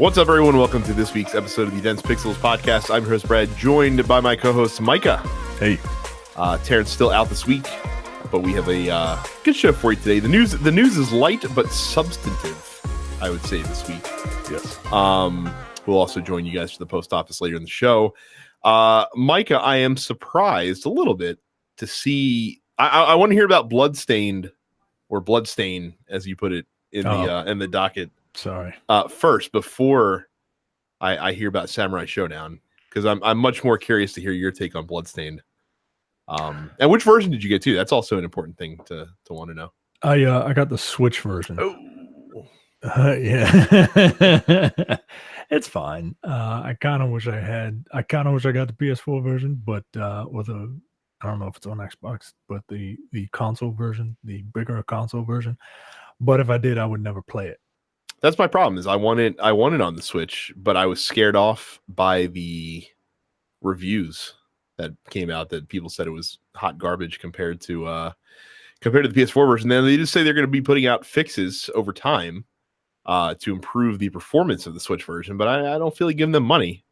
What's up, everyone? Welcome to this week's episode of the Dense Pixels podcast. I'm your host, Brad, joined by my co-host, Micah. Hey. Terrence still out this week, but we have a good show for you today. The news is light but substantive, I would say, this week. Yes. We'll also join you guys for the post office later in the show. Micah, I am surprised a little bit to see. I want to hear about Bloodstained, or Bloodstain, as you put it in the docket. Sorry. First, before I hear about Samurai Shodown, because I'm much more curious to hear your take on Bloodstained. And which version did you get to? That's also an important thing to want to know. I got the Switch version. Oh. Yeah. It's fine. I kind of wish I got the PS4 version, but I don't know if it's on Xbox, but the console version, the bigger console version. But if I did, I would never play it. That's my problem. Is I want it on the Switch, but I was scared off by the reviews that came out that people said it was hot garbage compared to the PS4 version. Then they just say they're going to be putting out fixes over time to improve the performance of the Switch version, but I don't feel like giving them money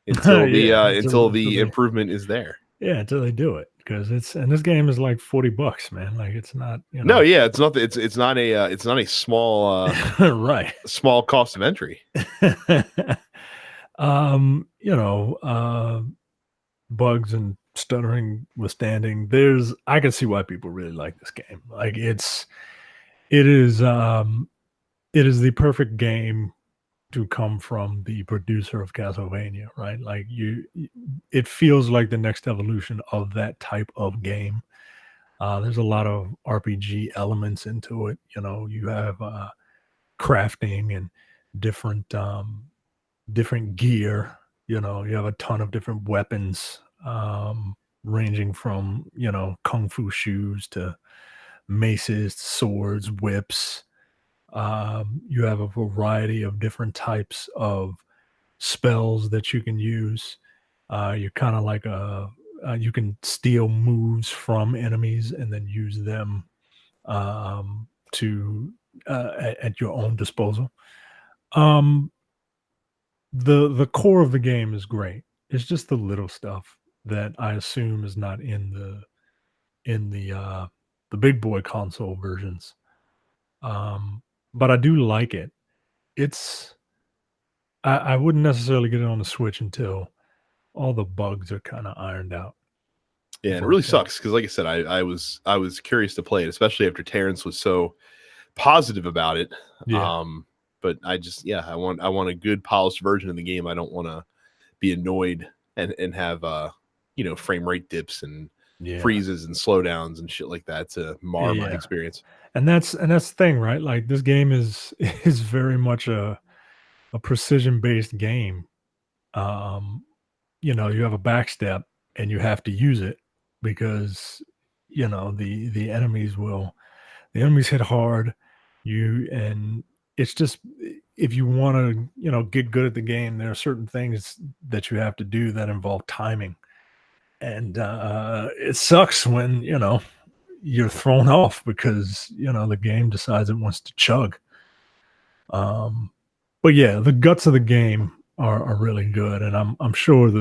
until until the improvement is there. Yeah, until they do it, because this game is like $40, man. Like, it's not. No, yeah, it's not. It's not a small right, small cost of entry. Bugs and stuttering withstanding. I can see why people really like this game. Like, it is the perfect game to come from the producer of Castlevania, right? Like, it feels like the next evolution of that type of game. There's a lot of RPG elements into it. You have crafting and different gear. You have a ton of different weapons, ranging from kung fu shoes to maces, swords, whips. You have a variety of different types of spells that you can use. You're kind of like you can steal moves from enemies and then use them to at your own disposal. The core of the game is great. It's just the little stuff that I assume is not in the big boy console versions. But I do like it. I wouldn't necessarily get it on the Switch until all the bugs are kind of ironed out. Yeah, and it really sucks because, like I said, I was curious to play it, especially after Terrence was so positive about it. Yeah. But I want a good polished version of the game. I don't want to be annoyed and have frame rate dips and freezes and slowdowns and shit like that to mar my experience. And that's the thing, right? Like, this game is very much a precision based game. You have a backstep and you have to use it because the enemies hit hard. And it's just, if you want to get good at the game, there are certain things that you have to do that involve timing. And it sucks when you're thrown off because the game decides it wants to chug. But yeah, the guts of the game are really good, and I'm sure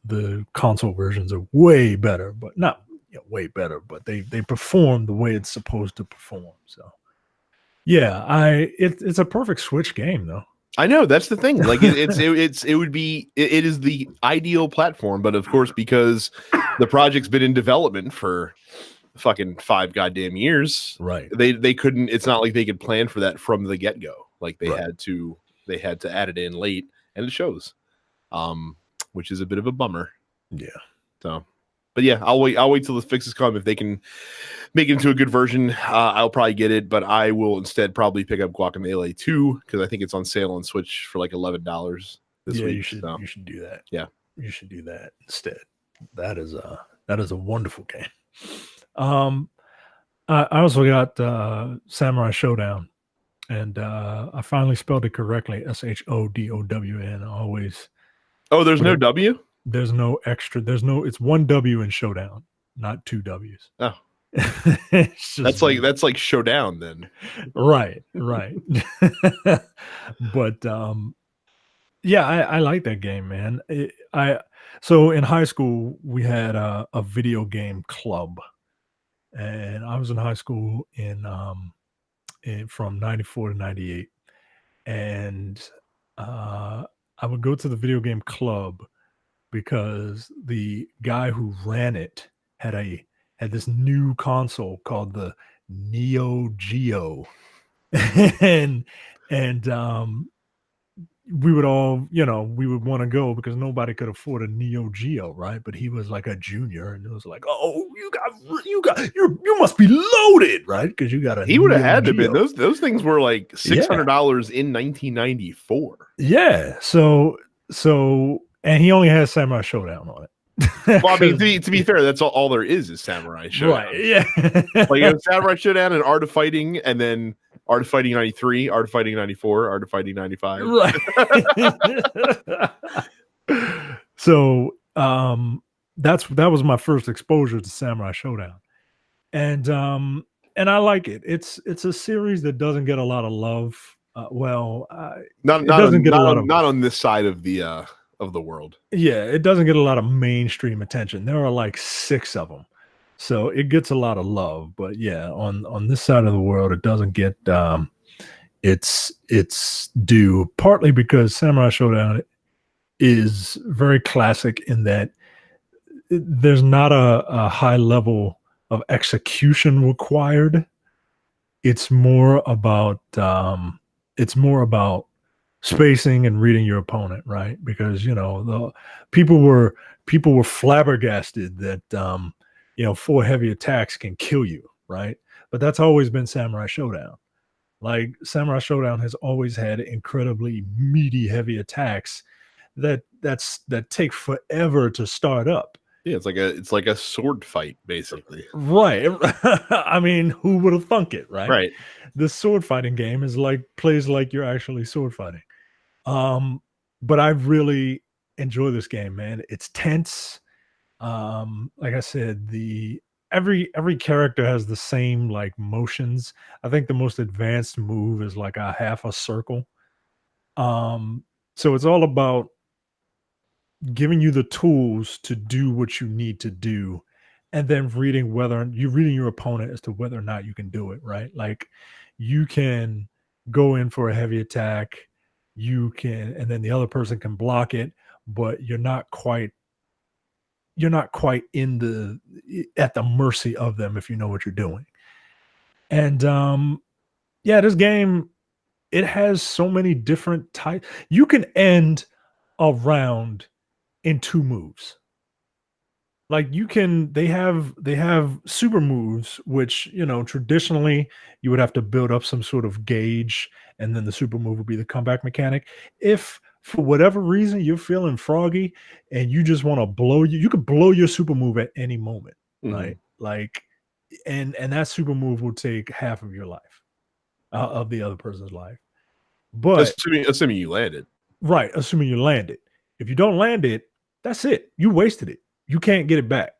the console versions are way better, but not way better, but they perform the way it's supposed to perform. So yeah, it's a perfect Switch game though. I know, that's the thing. Like, it is the ideal platform, but of course, because the project's been in development for fucking 5 goddamn years, right? They couldn't. It's not like they could plan for that from the get go. Like, they had to add it in late, and it shows, which is a bit of a bummer. Yeah. So, but yeah, I'll wait till the fixes come. If they can make it into a good version, I'll probably get it. But I will instead probably pick up Guacamelee 2 because I think it's on sale on Switch for like $11 this week. You should do that. Yeah, you should do that instead. That is a wonderful game. I also got Samurai Shodown, and I finally spelled it correctly. Shodown. Always. Oh, there's no W? There's no extra. It's one W in Showdown, not 2 W's. Oh. That's like Showdown then. Right. But Yeah, I like that game, man. So in high school we had a video game club, and I was in high school from 94 to 98, and uh, I would go to the video game club because the guy who ran it had a had this new console called the Neo Geo, and and we would all, we would want to go because nobody could afford a Neo Geo, right? But he was like a junior, and it was like, oh, you must be loaded, right? Because you got a He would have Neo had to Geo. been. Those things were like $600 in 1994. Yeah. So and he only has Samurai Showdown on it. Well, I mean, to be fair, that's all there is Samurai Shodown. Right. Yeah. Like you have Samurai Shodown and Art of Fighting, and then Art of Fighting 93, Art of Fighting 94, Art of Fighting 95. Right. So that was my first exposure to Samurai Shodown. And I like it. It's a series that doesn't get a lot of love. Not on this side of the world. Yeah, it doesn't get a lot of mainstream attention. There are like 6 of them, so it gets a lot of love. But yeah, on this side of the world, it doesn't get its due. Partly because Samurai Shodown is very classic in that there's not a high level of execution required. It's more about spacing and reading your opponent, right? Because the people were flabbergasted that 4 heavy attacks can kill you, right? But that's always been Samurai Shodown. Like Samurai Shodown has always had incredibly meaty heavy attacks that take forever to start up. Yeah, it's like a sword fight, basically. Right. I mean, who would have thunk it, right? Right. The sword fighting game is plays like you're actually sword fighting. But I really enjoy this game, man. It's tense. Like I said, every character has the same like motions. I think the most advanced move is like a half a circle. So it's all about giving you the tools to do what you need to do, and then reading your opponent as to whether or not you can do it, right? Like you can go in for a heavy attack, and then the other person can block it, but you're not quite at the mercy of them if you know what you're doing. And yeah, this game, it has so many different types. You can end a round in 2 moves. Like they have super moves, which traditionally you would have to build up some sort of gauge, and then the super move would be the comeback mechanic. If for whatever reason you're feeling froggy and you just want to you could blow your super move at any moment, right? Like, and that super move will take half of your life, of the other person's life. But assuming you land it, right? Assuming you land it. If you don't land it, that's it. You wasted it. You can't get it back.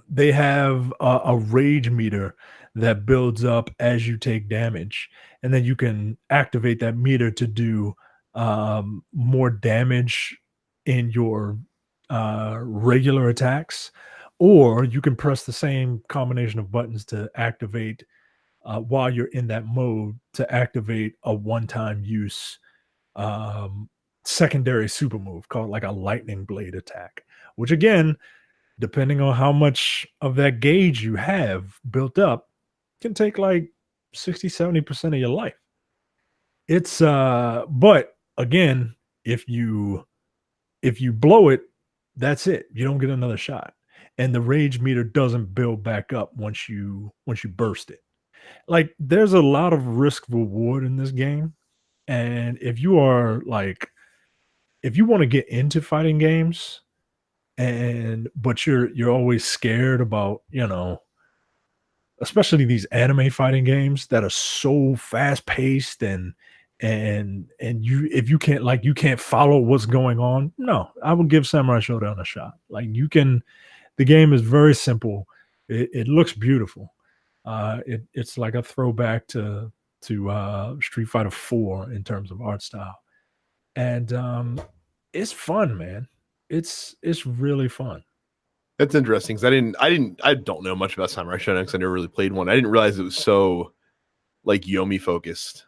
They have a rage meter that builds up as you take damage, and then you can activate that meter to do more damage in your regular attacks, or you can press the same combination of buttons to activate while you're in that mode to activate a one-time use secondary super move called like a lightning blade attack, which again, depending on how much of that gauge you have built up, can take like 60-70% of your life. It's but again, if you blow it, that's it. You don't get another shot, and the rage meter doesn't build back up once you burst it. Like there's a lot of risk reward in this game, and if you want to get into fighting games, but you're always scared about, especially these anime fighting games that are so fast paced and you can't follow what's going on. No, I would give Samurai Shodown a shot. Like the game is very simple. It looks beautiful. It's like a throwback to Street Fighter 4 in terms of art style. and it's fun, man. It's really fun. That's interesting because I don't know much about Samurai Shodown because I never really played one. I didn't realize it was so like Yomi focused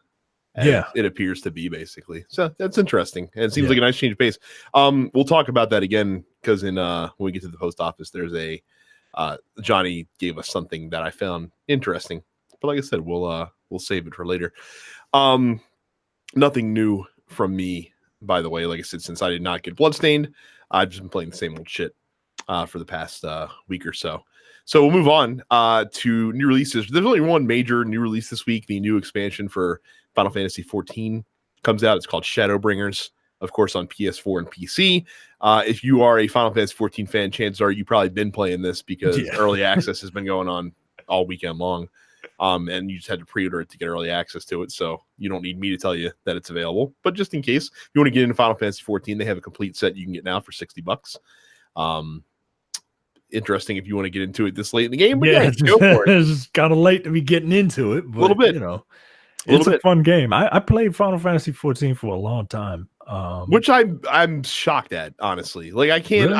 as Yeah, it appears to be, basically. So that's interesting, and it seems yeah, like a nice change of pace. We'll talk about that again because in when we get to the post office, there's a Johnny gave us something that I found interesting, but like I said, we'll save it for later. Nothing new from me, by the way. Like I said, since I did not get Bloodstained, I've just been playing the same old shit for the past week or so. So we'll move on to new releases. There's only one major new release this week. The new expansion for Final Fantasy XIV comes out. It's called Shadowbringers, of course, on PS4 and PC. If you are a Final Fantasy XIV fan, chances are you've probably been playing this because early access has been going on all weekend long. And you just had to pre-order it to get early access to it, so you don't need me to tell you that it's available. But just in case you want to get into Final Fantasy XIV, they have a complete set you can get now for $60. Interesting if you want to get into it this late in the game, but yeah, go for it. It's kind of late to be getting into it, but A little bit, you know, it's a fun game. I played Final Fantasy 14 for a long time, which I'm shocked at, honestly. Like I can't.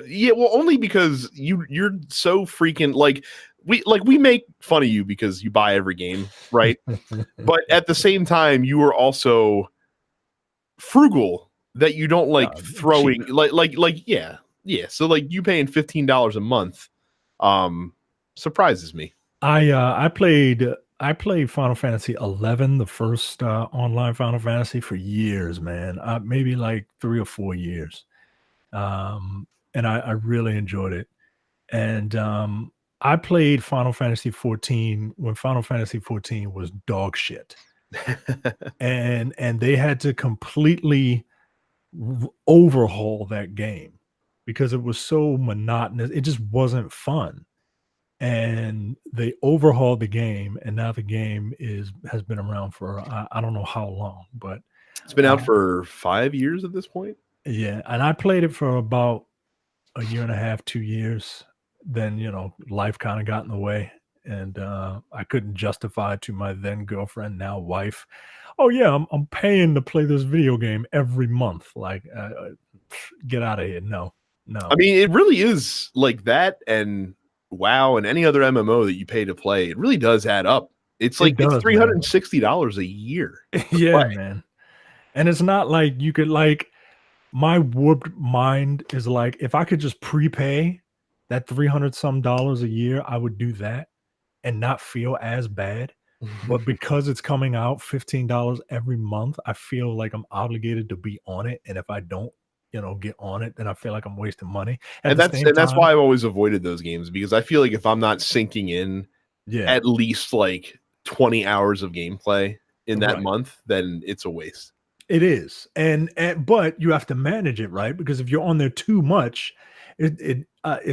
Yeah, well, only because you're so freaking like we make fun of you because you buy every game, right? But at the same time, you are also frugal that you don't like throwing cheap. Yeah. So like you paying $15 a month surprises me. I played Final Fantasy 11, the first online Final Fantasy, for years, man. Maybe like 3 or 4 years. And I really enjoyed it. And I played Final Fantasy 14 when Final Fantasy 14 was dog shit. and they had to completely overhaul that game because it was so monotonous. It just wasn't fun. And they overhauled the game, and now the game has been around for I don't know how long, but it's been out for 5 years at this point. Yeah, and I played it for about a year and a half, 2 years. Then life kind of got in the way, and I couldn't justify to my then girlfriend, now wife. Oh yeah, I'm paying to play this video game every month. Like, get out of here! No. I mean, it really is like that, and WoW and any other MMO that you pay to play, it really does add up. It's like it's $360 a year. Yeah, man. And it's not like you could my warped mind is like, if I could just prepay that $300 some a year, I would do that and not feel as bad. But because it's coming out $15 every month, I feel like I'm obligated to be on it. And if I don't, get on it, then I feel like I'm wasting money. That's why I've always avoided those games, because I feel like if I'm not sinking in at least like 20 hours of gameplay in that month, then it's a waste. It is. And but you have to manage it, right? Because if you're on there too much, it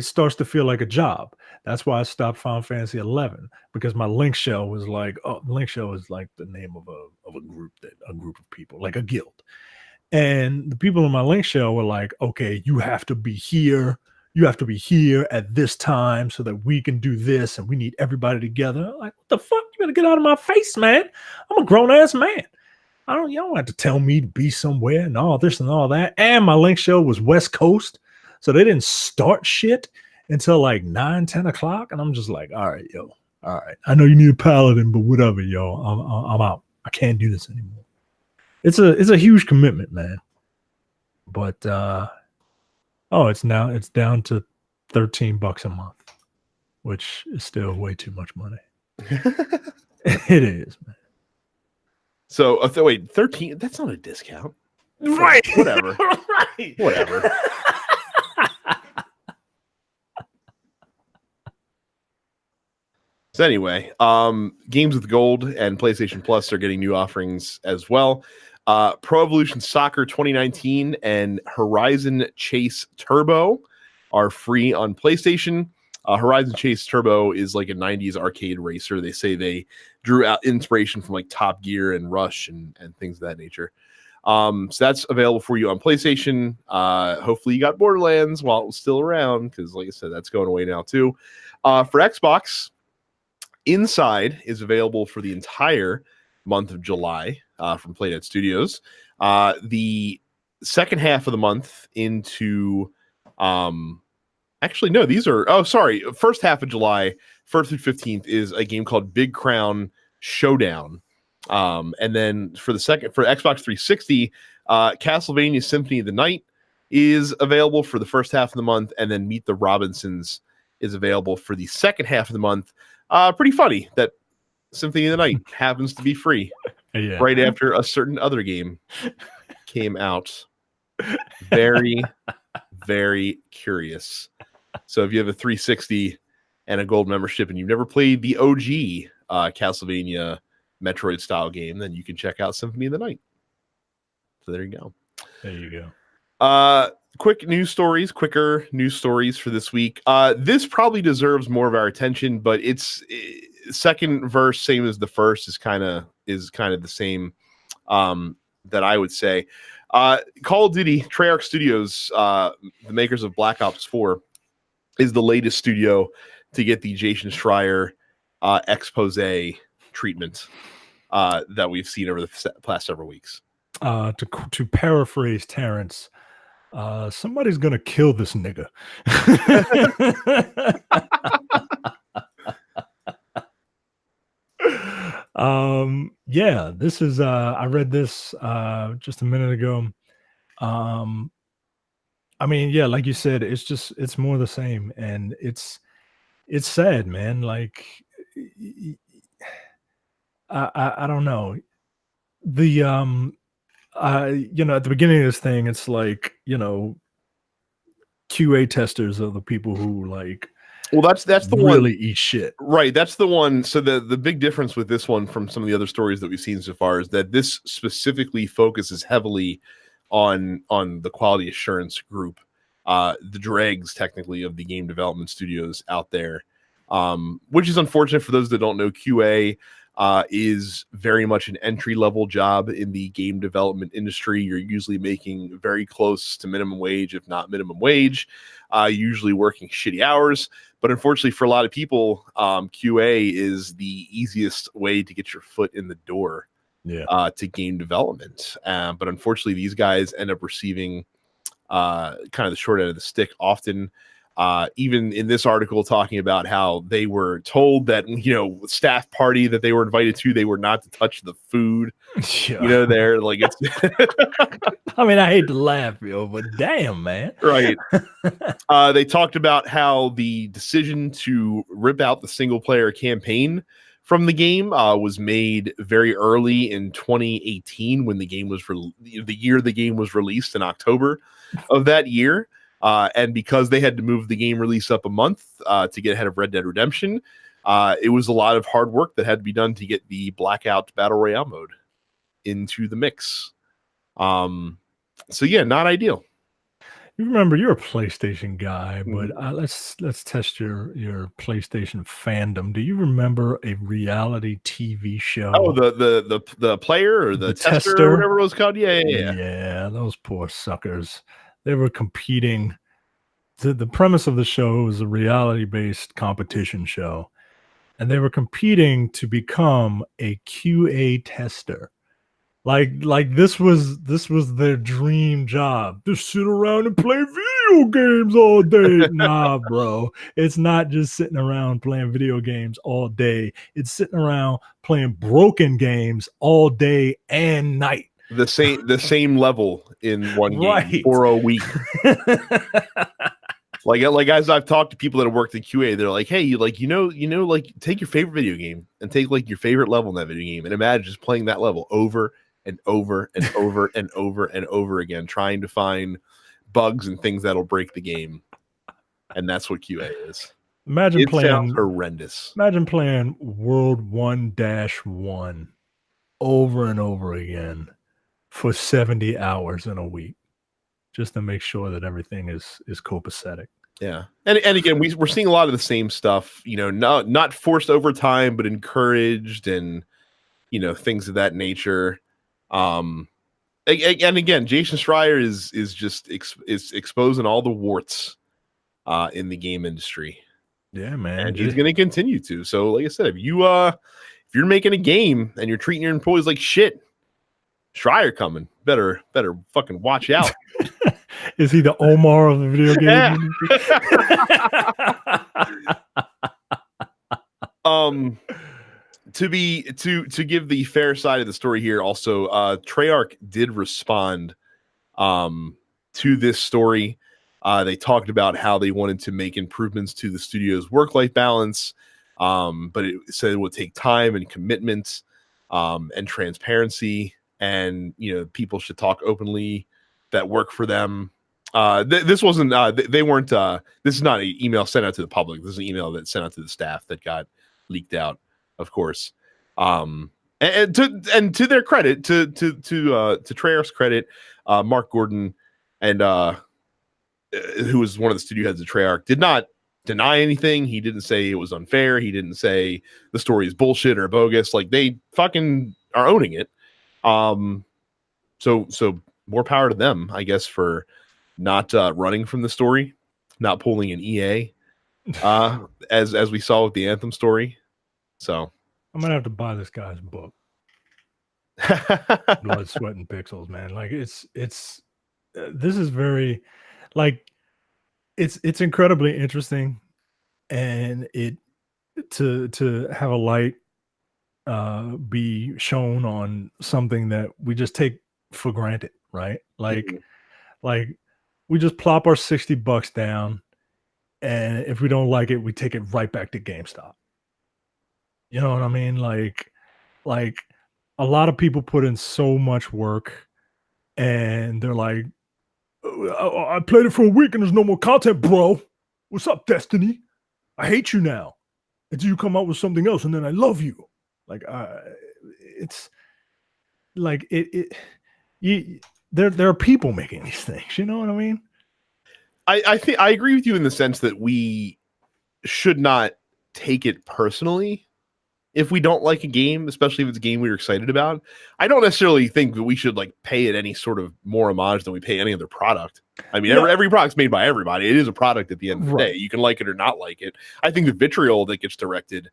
starts to feel like a job. That's why I stopped Final Fantasy 11, because my link shell was like, link shell is like the name of a group of people, like a guild. And the people in my link shell were like, okay, you have to be here. You have to be here at this time so that we can do this, and we need everybody together. I'm like, what the fuck? You better get out of my face, man. I'm a grown ass man. You don't have to tell me to be somewhere and all this and all that. And my link show was West Coast, so they didn't start shit until like 9-10 o'clock. And I'm just like, all right, yo, all right. I know you need a paladin, but whatever, yo. I'm out. I can't do this anymore. It's a huge commitment, man. But it's down to $13 a month, which is still way too much money. It is, man. So, wait, 13? That's not a discount. Right. Whatever. Right. Whatever. So anyway, Games with Gold and PlayStation Plus are getting new offerings as well. Pro Evolution Soccer 2019 and Horizon Chase Turbo are free on PlayStation. Horizon Chase Turbo is like a 90s arcade racer. They say they drew out inspiration from like Top Gear and Rush and things of that nature. So that's available for you on PlayStation. Hopefully you got Borderlands while it was still around, because like I said, that's going away now too. For Xbox, Inside is available for the entire month of July from Playdead Studios. The second half of the month into actually no, these are first half of July 1st through 15th is a game called Big Crown Showdown. And then for Xbox 360, Castlevania Symphony of the Night is available for the first half of the month, and then Meet the Robinsons is available for the second half of the month. Pretty funny that Symphony of the Night happens to be free right after a certain other game came out. Very, very curious. So if you have a 360 and a gold membership and you've never played the OG Castlevania Metroid style game, then you can check out Symphony of the Night. So there you go. There you go. Quicker news stories for this week. This probably deserves more of our attention, but it's second verse, same as the first, is kind of the same that I would say. Call of Duty, Treyarch Studios, the makers of Black Ops 4, is the latest studio to get the Jason Schreier expose treatment that we've seen over the past several weeks. To paraphrase Terrence, somebody's gonna kill this nigga. Yeah, this is I read this just a minute ago. I mean, yeah, like you said, it's more the same, and it's sad, man. Like, I don't know. The at the beginning of this thing, it's like, QA testers are the people who like, well, that's the really one, eat shit, right? That's the one. So the big difference with this one from some of the other stories that we've seen so far is that this specifically focuses heavily on the quality assurance group, the dregs technically of the game development studios out there, which is unfortunate for those that don't know. QA is very much an entry-level job in the game development industry. You're usually making very close to minimum wage, if not minimum wage, usually working shitty hours. But unfortunately for a lot of people, QA is the easiest way to get your foot in the door to game development. But unfortunately, these guys end up receiving kind of the short end of the stick often. Even in this article talking about how they were told that, staff party that they were invited to, they were not to touch the food. Yeah. They're like, it's I mean, I hate to laugh, but damn, man. Right. They talked about how the decision to rip out the single player campaign from the game was made very early in 2018 when the game was the year the game was released in October of that year. And because they had to move the game release up a month to get ahead of Red Dead Redemption, it was a lot of hard work that had to be done to get the Blackout Battle Royale mode into the mix. So yeah, not ideal. You remember, you're a PlayStation guy, but let's test your PlayStation fandom. Do you remember a reality TV show? Oh, the player or the tester or whatever it was called? Yeah. Those poor suckers. They were competing. The premise of the show was a reality-based competition show, and they were competing to become a QA tester. Like this was their dream job. To sit around and play video games all day. Nah, bro. It's not just sitting around playing video games all day. It's sitting around playing broken games all day and night. The same level in one game for a week. Like as I've talked to people that have worked in QA, they're like, hey, take your favorite video game and take like your favorite level in that video game and imagine just playing that level over and over and over and over and over again, trying to find bugs and things that'll break the game. And that's what QA is. It sounds horrendous. Imagine playing World 1-1 over and over again for 70 hours in a week, just to make sure that everything is copacetic. Yeah. And again, we're seeing a lot of the same stuff, not forced overtime, but encouraged and, things of that nature. And again, Jason Schreier is just exposing all the warts in the game industry. Yeah, man. And he's going to continue to. So like I said, if you're making a game and you're treating your employees like shit, Schreier coming. Better fucking watch out. Is he the Omar of the video game industry? To give the fair side of the story here, also, Treyarch did respond to this story. They talked about how they wanted to make improvements to the studio's work-life balance, but it said it would take time and commitment and transparency, and people should talk openly that work for them. This wasn't they weren't this is not an email sent out to the public. This is an email that sent out to the staff that got leaked out, of course. And to their credit, to Treyarch's credit, Mark Gordon, and who was one of the studio heads of Treyarch, did not deny anything. He didn't say it was unfair. He didn't say the story is bullshit or bogus. Like, they fucking are owning it. So more power to them, I guess, for not running from the story, not pulling an EA, as we saw with the Anthem story. So I'm gonna have to buy this guy's book. Blood, Sweat, and Pixels, man. Like, it's this is very, like, it's incredibly interesting, and it to have a light be shown on something that we just take for granted, right? Like we just plop our $60 down, and if we don't like it, we take it right back to GameStop. You know what I mean? Like a lot of people put in so much work, and they're like, I played it for a week and there's no more content, bro. What's up, Destiny? I hate you now until you come out with something else, and then I love you. Like, it's like there are people making these things. You know what I mean? I think I agree with you in the sense that we should not take it personally if we don't like a game, especially if it's a game we were excited about. I don't necessarily think that we should pay it any sort of more homage than we pay any other product. I mean, every product's made by everybody. It is a product at the end of the day. You can like it or not like it. I think the vitriol that gets directed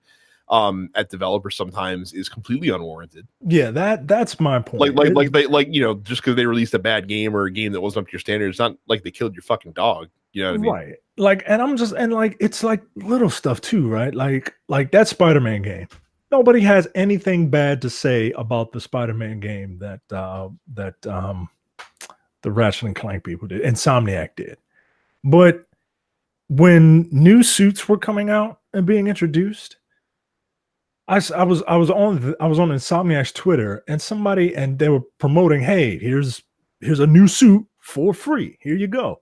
at developers sometimes is completely unwarranted. Yeah, that's my point. Just because they released a bad game or a game that wasn't up to your standards, it's not like they killed your fucking dog. You know what I mean? Right. It's like little stuff too, right? Like that Spider-Man game. Nobody has anything bad to say about the Spider-Man game that the Ratchet and Clank people did, Insomniac did. But when new suits were coming out and being introduced, I was on Insomniac's Twitter, and they were promoting, hey, here's a new suit for free. Here you go.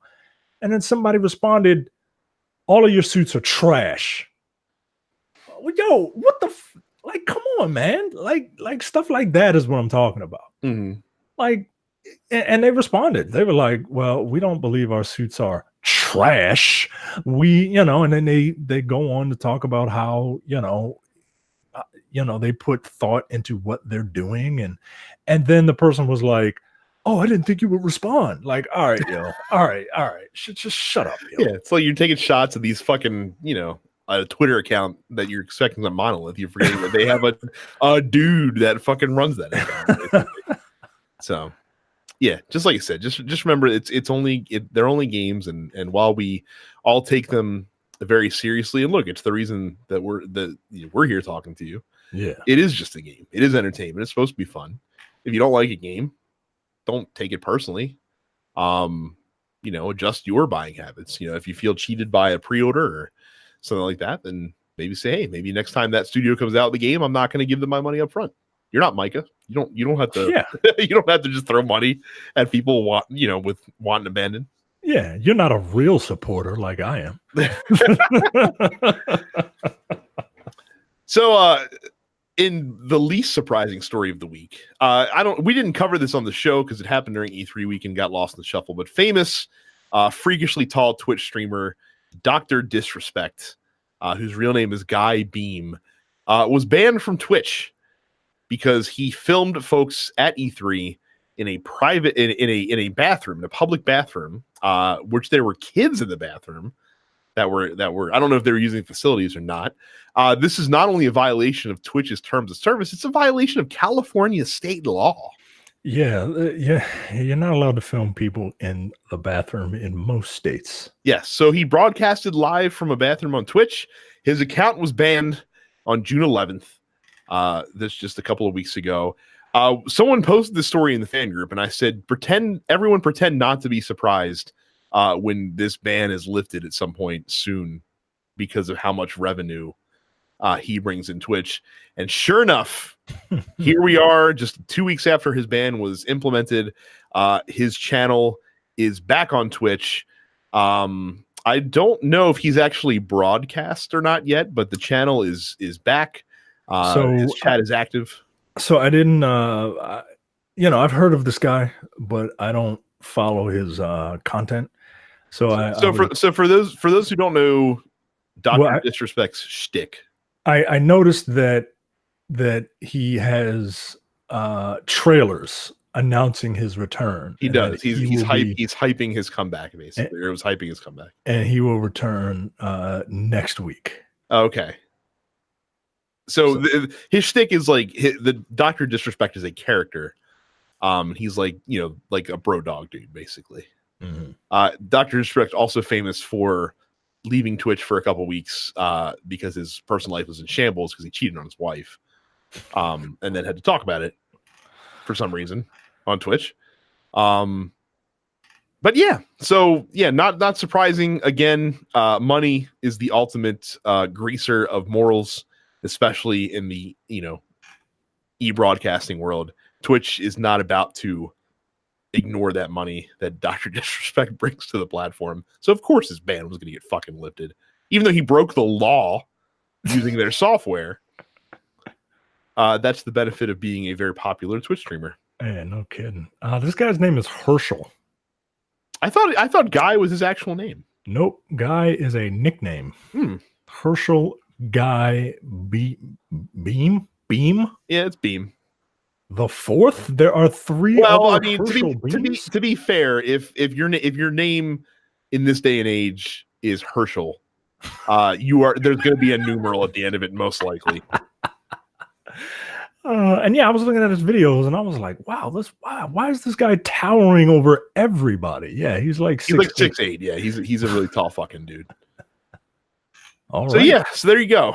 And then somebody responded, all of your suits are trash. Yo, what the like, come on, man. Like stuff like that is what I'm talking about. Mm-hmm. Like, and they responded. They were like, well, we don't believe our suits are trash. And then they go on to talk about how, they put thought into what they're doing. And then the person was like, oh, I didn't think you would respond. Like, all right, all right. Just shut up. Yo. Yeah, it's like you're taking shots of these fucking, a Twitter account that you're expecting a monolith. You're forgetting that they have a dude that fucking runs that account. So, yeah, just like I said, just remember they're only games, and while we all take them very seriously, and look, it's the reason that we're here talking to you. Yeah, it is just a game. It is entertainment. It's supposed to be fun. If you don't like a game, don't take it personally. Adjust your buying habits. If you feel cheated by a pre-order or something like that, then maybe say, hey, maybe next time that studio comes out with the game, I'm not going to give them my money up front. You're not Micah. You don't have to. Yeah. You don't have to just throw money at people with want and abandon. Yeah, you're not a real supporter like I am. So, in the least surprising story of the week, we didn't cover this on the show because it happened during E3 week and got lost in the shuffle. But famous, freakishly tall Twitch streamer Dr. Disrespect, whose real name is Guy Beam, was banned from Twitch because he filmed folks at E3 in a private in a bathroom, in a public bathroom, which there were kids in the bathroom that were I don't know if they were using facilities or not. This is not only a violation of Twitch's terms of service, it's a violation of California state law. Yeah, yeah, you're not allowed to film people in the bathroom in most states. Yes. So he broadcasted live from a bathroom on Twitch. His account was banned on June 11th. This just a couple of weeks ago. Someone posted this story in the fan group, and I said, everyone pretend not to be surprised when this ban is lifted at some point soon because of how much revenue he brings in Twitch. And sure enough, here we are just 2 weeks after his ban was implemented. His channel is back on Twitch. I don't know if he's actually broadcast or not yet, but the channel is back. So his chat is active. So I didn't, I've heard of this guy, but I don't follow his content. So for those who don't know, Dr. Disrespect's shtick. I noticed that he has trailers announcing his return. He does. He's hyping his comeback, basically. Or it was hyping his comeback. And he will return next week. Okay. So his shtick is like the Dr. Disrespect is a character. He's like a bro dog dude, basically. Mm-hmm. Dr. Disrespect also famous for leaving Twitch for a couple weeks because his personal life was in shambles because he cheated on his wife, and then had to talk about it for some reason on Twitch. But yeah, so yeah, not surprising. Again, money is the ultimate greaser of morals, especially in the e-broadcasting world. Twitch is not about to ignore that money that Dr. Disrespect brings to the platform. So of course his ban was going to get fucking lifted, even though he broke the law using their software. That's the benefit of being a very popular Twitch streamer. Yeah, no kidding. This guy's name is Herschel. I thought Guy was his actual name. Nope, Guy is a nickname. Herschel Guy Beam. Yeah, it's Beam. The fourth? There are three. Well, I mean, to be fair, if your name in this day and age is Herschel, there's going to be a numeral at the end of it, most likely. And yeah, I was looking at his videos and I was like, wow, why is this guy towering over everybody? Yeah, he's like 6'8". Yeah, he's a really tall fucking dude. All right. So yeah, so there you go.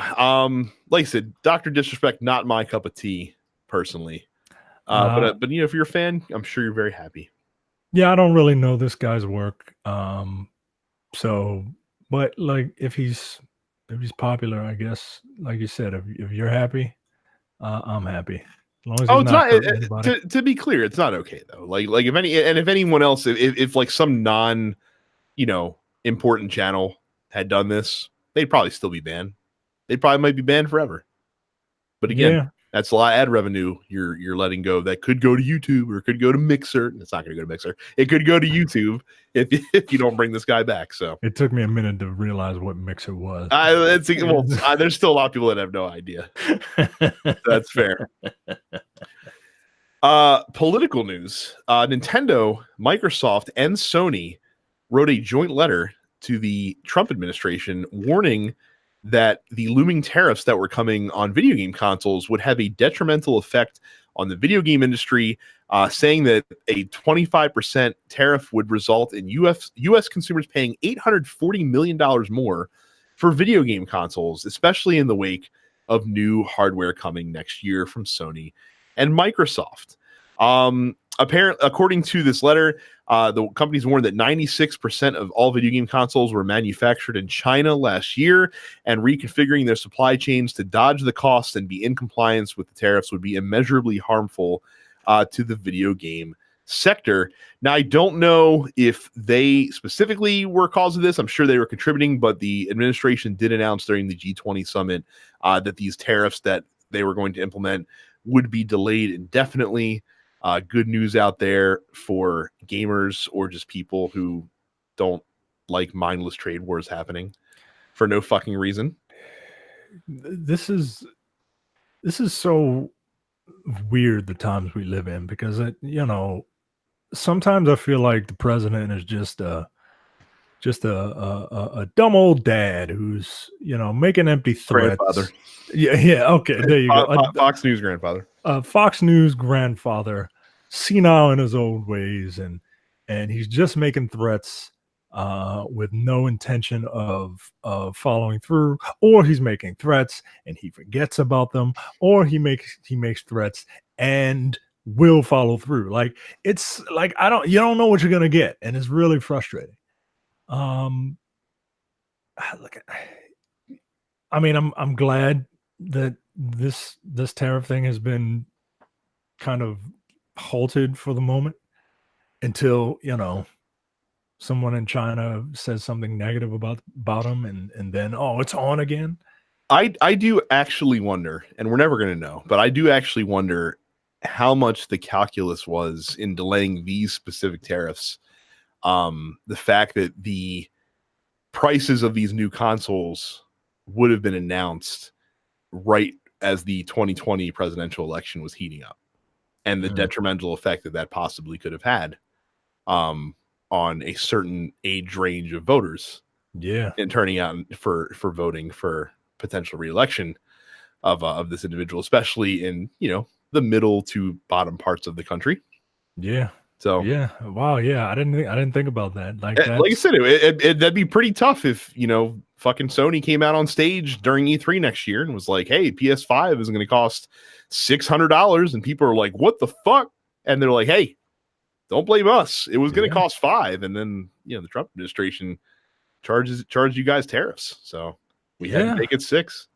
Like I said, Dr. Disrespect, not my cup of tea personally. But if you're a fan, I'm sure you're very happy. Yeah, I don't really know this guy's work. So, but like if he's popular, I guess, like you said, if you're happy, I'm happy. As long as it's not to be clear, it's not okay though. Like if anyone else, if like some non, important channel had done this, they'd probably still be banned. They probably might be banned forever. But again, that's a lot of ad revenue you're letting go. That could go to YouTube or it could go to Mixer. It's not going to go to Mixer. It could go to YouTube if you don't bring this guy back. So it took me a minute to realize what Mixer was. There's still a lot of people that have no idea. That's fair. Political news. Nintendo, Microsoft, and Sony wrote a joint letter to the Trump administration warning that the looming tariffs that were coming on video game consoles would have a detrimental effect on the video game industry, saying that a 25% tariff would result in U.S. consumers paying $840 million more for video game consoles, especially in the wake of new hardware coming next year from Sony and Microsoft. According to this letter, the companies warned that 96% of all video game consoles were manufactured in China last year, and reconfiguring their supply chains to dodge the costs and be in compliance with the tariffs would be immeasurably harmful to the video game sector. Now, I don't know if they specifically were cause of this. I'm sure they were contributing, but the administration did announce during the G20 summit that these tariffs that they were going to implement would be delayed indefinitely. Good news out there for gamers or just people who don't like mindless trade wars happening for no fucking reason. This is so weird, the times we live in, because sometimes I feel like the president is just a dumb old dad who's making empty threats. Grandfather. Yeah. Okay, there you go. Fox News grandfather. Fox News grandfather. senile in his old ways, and he's just making threats with no intention of following through, or he's making threats and he forgets about them, or he makes threats and will follow through. Like, it's like you don't know what you're gonna get, and it's really frustrating. Look, I mean, I'm glad that this tariff thing has been kind of halted for the moment until, someone in China says something negative about them, and then, oh, it's on again. I do actually wonder, and we're never going to know, but I do actually wonder how much the calculus was in delaying these specific tariffs. The fact that the prices of these new consoles would have been announced right as the 2020 presidential election was heating up, and the detrimental effect that possibly could have had on a certain age range of voters. Yeah. And turning out for voting for potential reelection of this individual, especially in, the middle to bottom parts of the country. Yeah. So yeah. Wow. Yeah. I didn't think about that. Like I said, that'd be pretty tough if, fucking Sony came out on stage during E3 next year and was like, hey, PS5 is going to cost $600. And people are like, what the fuck? And they're like, hey, don't blame us. It was going to cost $5. And then, the Trump administration charged you guys tariffs. So we had to make it $6.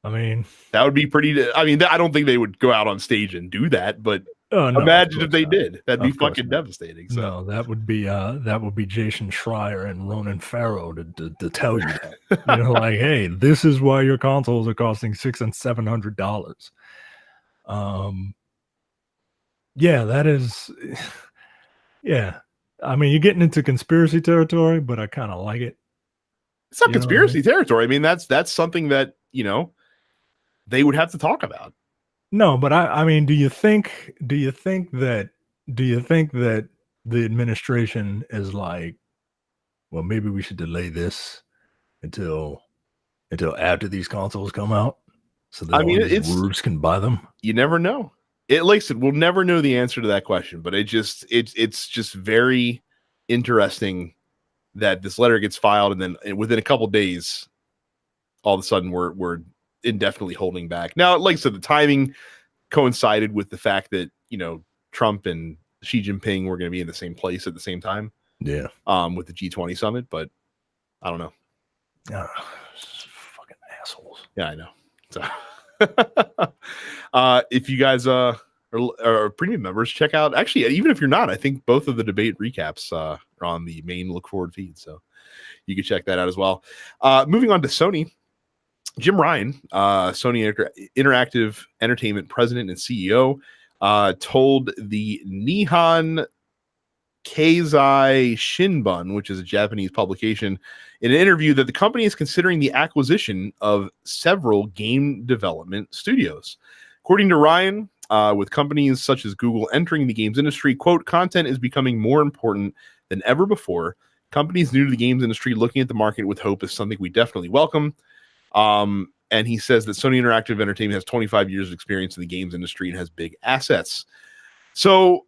I mean, that would be pretty. I mean, I don't think they would go out on stage and do that, but imagine if they did. That'd be fucking devastating. So. No, that would be Jason Schreier and Ronan Farrow to tell you that. Like, hey, this is why your consoles are costing $600 and $700. Yeah, that is. Yeah, I mean, you're getting into conspiracy territory, but I kind of like it. It's not conspiracy territory. I mean, that's something that they would have to talk about. No, but I mean, do you think that the administration is like, well, maybe we should delay this until after these consoles come out, so that these rubes can buy them? You never know. Like I said, we'll never know the answer to that question, but it's just very interesting that this letter gets filed, and then within a couple of days, all of a sudden we're indefinitely holding back. Now, like I said, the timing coincided with the fact that Trump and Xi Jinping were going to be in the same place at the same time. Yeah. With the G20 summit, but I don't know. Fucking assholes. Yeah, I know. So, if you guys are premium members, check out. Actually, even if you're not, I think both of the debate recaps are on the main look forward feed, so you can check that out as well. Moving on to Sony. Jim Ryan, Sony Interactive Entertainment president and CEO, told the Nihon Keizai Shinbun, which is a Japanese publication, in an interview that the company is considering the acquisition of several game development studios. According to Ryan, with companies such as Google entering the games industry, quote, content is becoming more important than ever before. Companies new to the games industry looking at the market with hope is something we definitely welcome. And he says that Sony Interactive Entertainment has 25 years of experience in the games industry and has big assets. So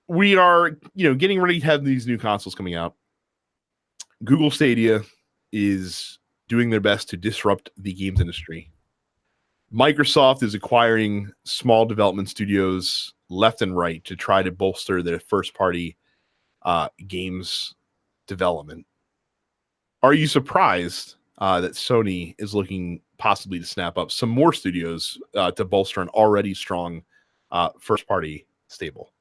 we are, getting ready to have these new consoles coming out. Google Stadia is doing their best to disrupt the games industry. Microsoft is acquiring small development studios left and right to try to bolster their first-party games development. Are you surprised that Sony is looking possibly to snap up some more studios to bolster an already strong first-party stable?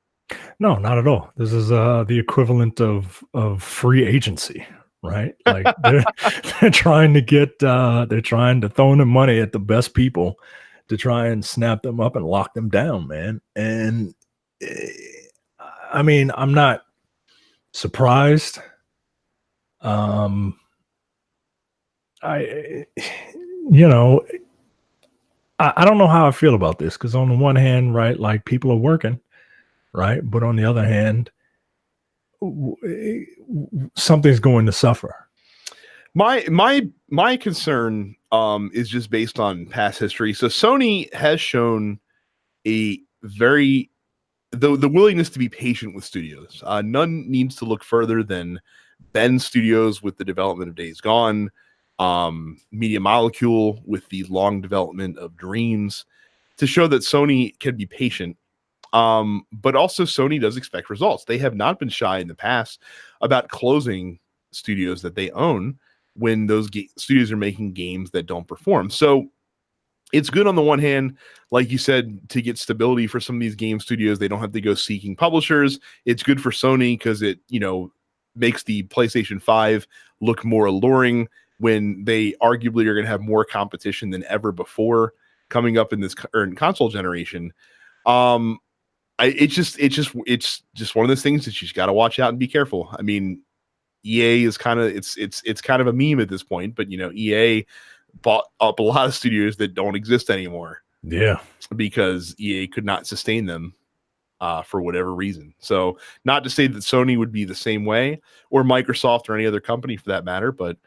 No, not at all. This is the equivalent of free agency, right? Like they're trying to throw in the money at the best people to try and snap them up and lock them down, man. And I mean, I'm not surprised. I don't know how I feel about this, because on the one hand, right, like people are working, right, but on the other hand, something's going to suffer. My concern is just based on past history. So Sony has shown a very the willingness to be patient with studios. None needs to look further than Bend Studios with the development of Days Gone, Media Molecule with the long development of Dreams, to show that Sony can be patient. But also Sony does expect results. They have not been shy in the past about closing studios that they own when those studios are making games that don't perform. So it's good on the one hand, like you said, to get stability for some of these game studios. They don't have to go seeking publishers. It's good for Sony because it, makes the PlayStation 5 look more alluring when they arguably are going to have more competition than ever before coming up in this current console generation. It's just one of those things that you just got to watch out and be careful. I mean, EA is kind of it's kind of a meme at this point, but EA bought up a lot of studios that don't exist anymore. Yeah, because EA could not sustain them for whatever reason. So not to say that Sony would be the same way, or Microsoft or any other company for that matter, but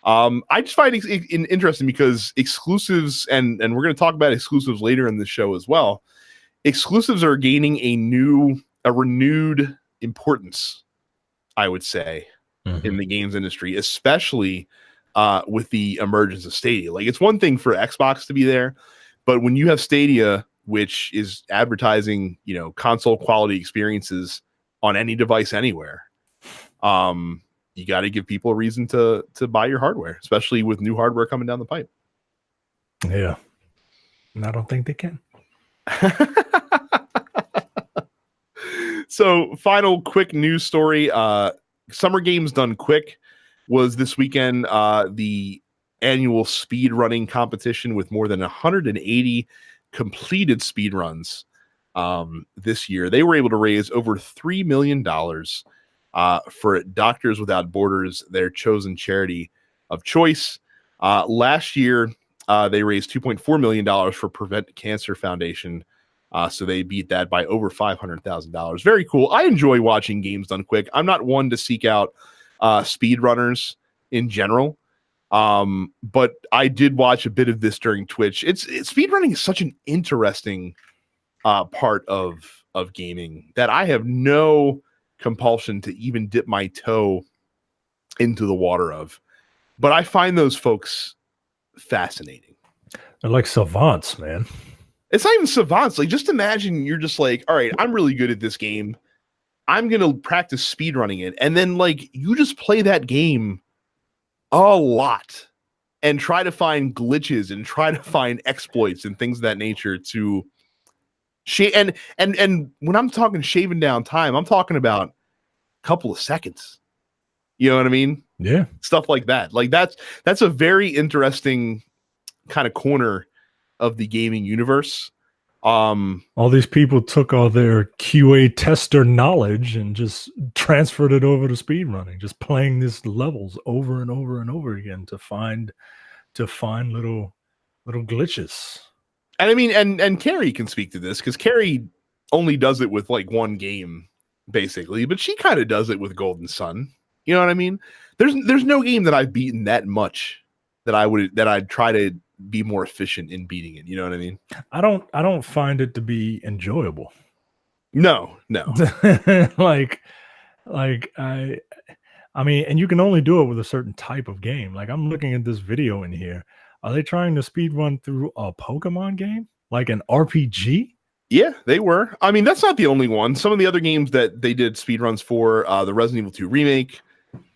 I just find it interesting because exclusives, and we're going to talk about exclusives later in the show as well. Exclusives are gaining a renewed importance, I would say, in the games industry, especially with the emergence of Stadia. Like, it's one thing for Xbox to be there, but when you have Stadia, which is advertising, console quality experiences on any device anywhere, you got to give people a reason to buy your hardware, especially with new hardware coming down the pipe. Yeah, and I don't think they can. So, final quick news story. Summer Games Done Quick was this weekend, the annual speed running competition with more than 180 completed speed runs this year. They were able to raise over $3 million for Doctors Without Borders, their chosen charity of choice. Last year, they raised $2.4 million for Prevent Cancer Foundation. So they beat that by over $500,000. Very cool. I enjoy watching games done quick. I'm not one to seek out speedrunners in general. But I did watch a bit of this during Twitch. Speedrunning is such an interesting part of gaming that I have no compulsion to even dip my toe into the water of. But I find those folks fascinating. They're like savants, man. It's not even savants. Like, just imagine you're just like, all right, I'm really good at this game. I'm going to practice speedrunning it. And then, like, you just play that game a lot and try to find glitches and try to find exploits and things of that nature to and when I'm talking shaving down time, I'm talking about a couple of seconds. You know what I mean? Yeah. Stuff like that. Like, that's a very interesting kind of corner of the gaming universe. All these people took all their QA tester knowledge and just transferred it over to speedrunning, just playing these levels over and over and over again to find little glitches. And I mean, and Carrie can speak to this because Carrie only does it with like one game, basically, but she kind of does it with Golden Sun. You know what I mean? There's no game that I've beaten that much that I'd try to be more efficient in beating it. You know what I mean? I don't find it to be enjoyable. No. like I mean, and you can only do it with a certain type of game. Like, I'm looking at this video in here. Are they trying to speed run through a Pokemon game? Like an RPG? Yeah, they were. I mean, that's not the only one. Some of the other games that they did speedruns for, the Resident Evil 2 remake,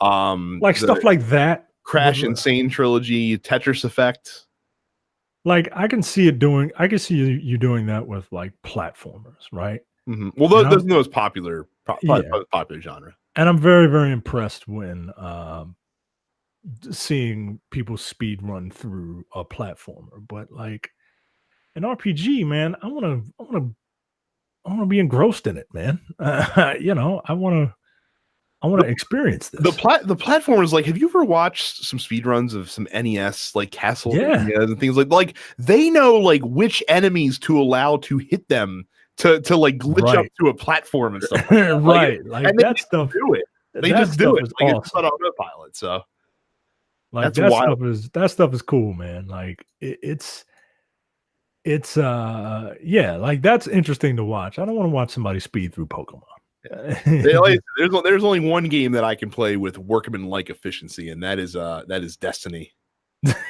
like stuff like that. Crash Insane trilogy, Tetris Effect. Like, I can see you doing that with like platformers, right? Mm-hmm. Well, those are the most popular genre. And I'm very, very impressed when seeing people speed run through a platformer. But like an RPG, man, I want to be engrossed in it, man. I want to experience this. The platformers, like, have you ever watched some speedruns of some NES, like Castlevania and things like they know like which enemies to allow to hit them to like glitch up to a platform and stuff like that. Right. Like and that stuff. Do it. They just do it. Like, awesome. It's not autopilot. So like that stuff is cool, man. Like it's yeah, like that's interesting to watch. I don't want to watch somebody speed through Pokemon. There's only one game that I can play with workman-like efficiency, and that is Destiny.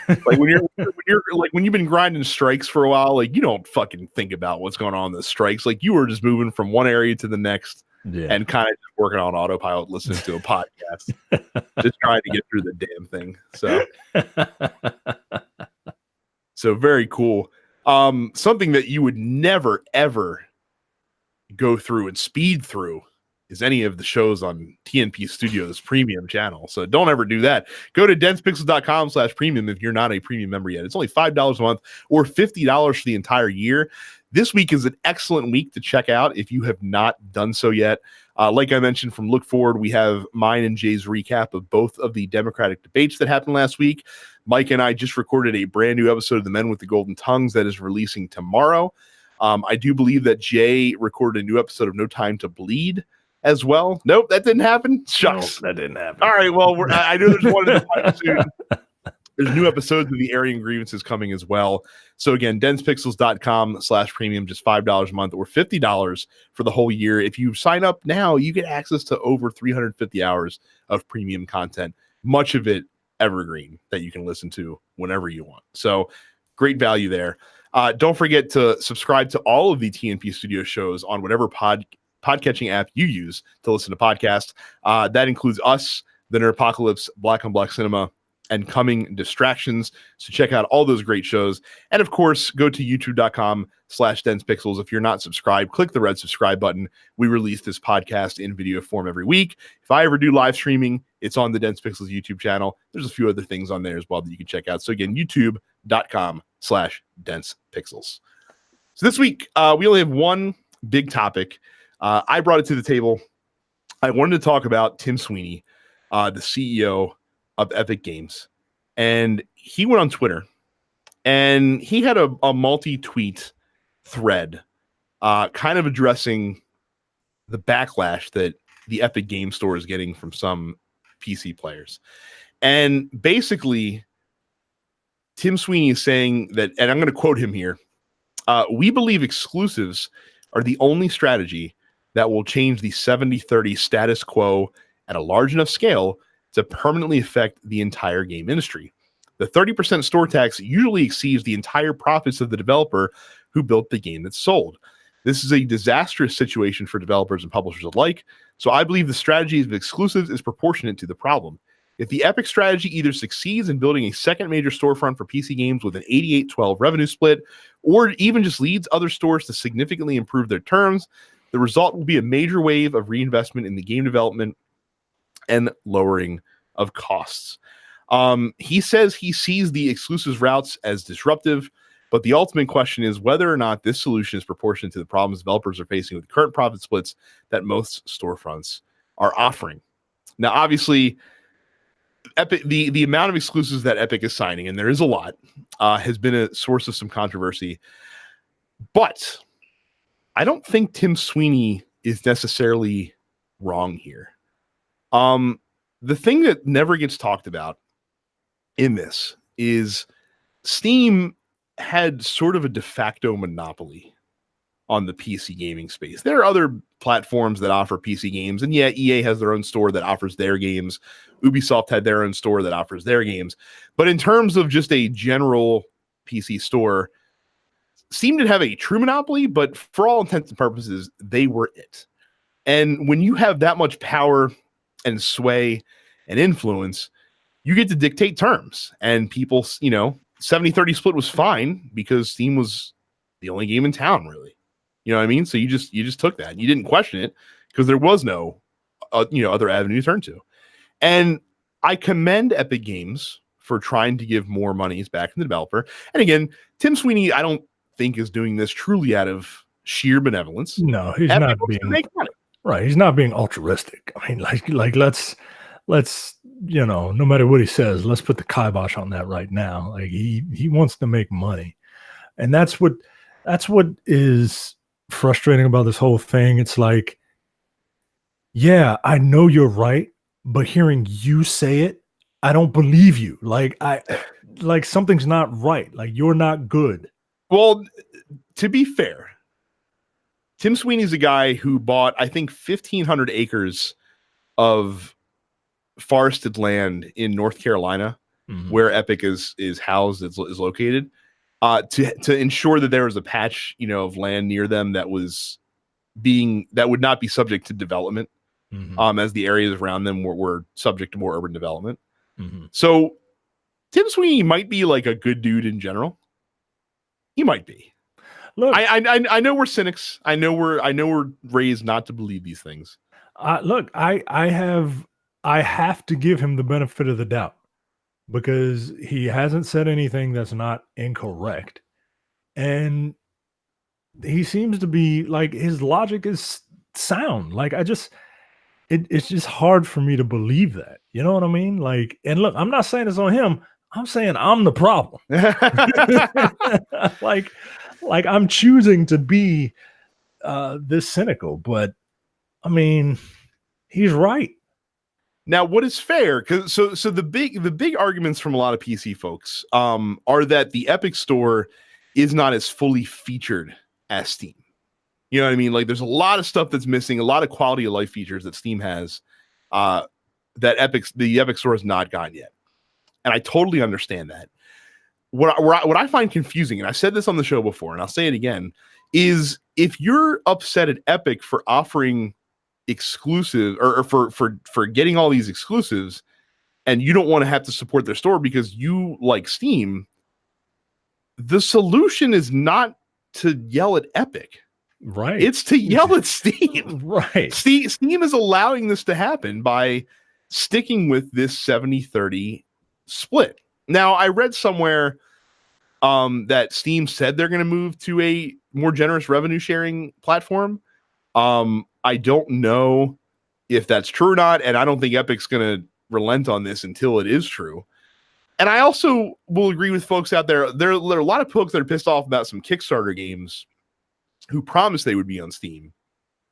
Like when you've been grinding strikes for a while, like you don't fucking think about what's going on in the strikes. Like you were just moving from one area to the next, and kind of just working on autopilot, listening to a podcast, just trying to get through the damn thing. So very cool. Something that you would never ever go through and speed through is any of the shows on TNP Studio's premium channel. So don't ever do that. Go to densepixels.com/premium if you're not a premium member yet. It's only $5 a month or $50 for the entire year. This week is an excellent week to check out if you have not done so yet. Like I mentioned from Look Forward, we have mine and Jay's recap of both of the Democratic debates that happened last week. Mike and I just recorded a brand new episode of The Men with the Golden Tongues that is releasing tomorrow. I do believe that Jay recorded a new episode of No Time to Bleed as well. Nope, that didn't happen. Shucks. Nope, that didn't happen. All right, well, I know there's one in the pipe soon. There's new episodes of the Airing Grievances coming as well. So again, densepixels.com/premium, just $5 a month or $50 for the whole year. If you sign up now, you get access to over 350 hours of premium content, much of it evergreen that you can listen to whenever you want. So great value there. Don't forget to subscribe to all of the TNP Studio shows on whatever podcatching app you use to listen to podcasts. That includes us, The Nerdopocalypse, Black on Black Cinema, and Coming Distractions. So check out all those great shows. And of course, go to youtube.com/densepixels. If you're not subscribed, click the red subscribe button. We release this podcast in video form every week. If I ever do live streaming, it's on the Dense Pixels YouTube channel. There's a few other things on there as well that you can check out. So again, youtube.com/densepixels. So this week, we only have one big topic. I brought it to the table. I wanted to talk about Tim Sweeney, the CEO of Epic Games. And he went on Twitter and he had a multi-tweet thread kind of addressing the backlash that the Epic Game Store is getting from some PC players. And basically, Tim Sweeney is saying that, and I'm going to quote him here, we believe exclusives are the only strategy that will change the 70-30 status quo at a large enough scale to permanently affect the entire game industry. The 30% store tax usually exceeds the entire profits of the developer who built the game that's sold. This is a disastrous situation for developers and publishers alike, so I believe the strategy of exclusives is proportionate to the problem. If the Epic strategy either succeeds in building a second major storefront for PC games with an 88-12 revenue split, or even just leads other stores to significantly improve their terms, the result will be a major wave of reinvestment in the game development and lowering of costs. He says he sees the exclusive routes as disruptive, but the ultimate question is whether or not this solution is proportionate to the problems developers are facing with the current profit splits that most storefronts are offering. Now, obviously, Epic, the amount of exclusives that Epic is signing, and there is a lot, has been a source of some controversy. But I don't think Tim Sweeney is necessarily wrong here. The thing that never gets talked about in this is Steam had sort of a de facto monopoly on the PC gaming space. There are other platforms that offer PC games, and yeah, EA has their own store that offers their games. Ubisoft had their own store that offers their games. But in terms of just a general PC store, Steam did have a true monopoly, but for all intents and purposes, they were it. And when you have that much power and sway and influence, you get to dictate terms. And people, 70-30 split was fine because Steam was the only game in town, really. You know what I mean? So you just took that. You didn't question it because there was no other avenue to turn to. And I commend Epic Games for trying to give more monies back to the developer. And again, Tim Sweeney, I don't think is doing this truly out of sheer benevolence. No, he's not being right. He's not being altruistic. I mean, like let's no matter what he says, let's put the kibosh on that right now. Like he wants to make money, and that's what is frustrating about this whole thing. It's like, yeah, I know you're right, but hearing you say it, I don't believe you. Like something's not right. Like you're not good. Well, to be fair, Tim Sweeney's a guy who bought, I think, 1,500 acres of forested land in North Carolina, where Epic is housed, is located, to ensure that there was a patch, of land near them that would not be subject to development, as the areas around them were subject to more urban development. So Tim Sweeney might be like a good dude in general. He might be. Look, I know we're cynics. I know we're raised not to believe these things. Look, I have to give him the benefit of the doubt, because he hasn't said anything that's not incorrect, and he seems to be like, his logic is sound. Like, it's just hard for me to believe that. You know what I mean? Like, and look, I'm not saying it's on him. I'm saying I'm the problem. like I'm choosing to be this cynical, but I mean, he's right. Now, what is fair? Because so the big arguments from a lot of PC folks are that the Epic Store is not as fully featured as Steam. You know what I mean? Like, there's a lot of stuff that's missing, a lot of quality of life features that Steam has that the Epic Store has not gotten yet. And I totally understand that. What I find confusing, and I said this on the show before, and I'll say it again, is if you're upset at Epic for offering exclusive or for getting all these exclusives, and you don't want to have to support their store because you like Steam, the solution is not to yell at Epic. Right. It's to yell at Steam. Right. Steam is allowing this to happen by sticking with this 70-30 split. Now, I read somewhere that Steam said they're going to move to a more generous revenue sharing platform. I don't know if that's true or not, and I don't think Epic's going to relent on this until it is true. And I also will agree with folks out there. There are a lot of folks that are pissed off about some Kickstarter games who promised they would be on Steam,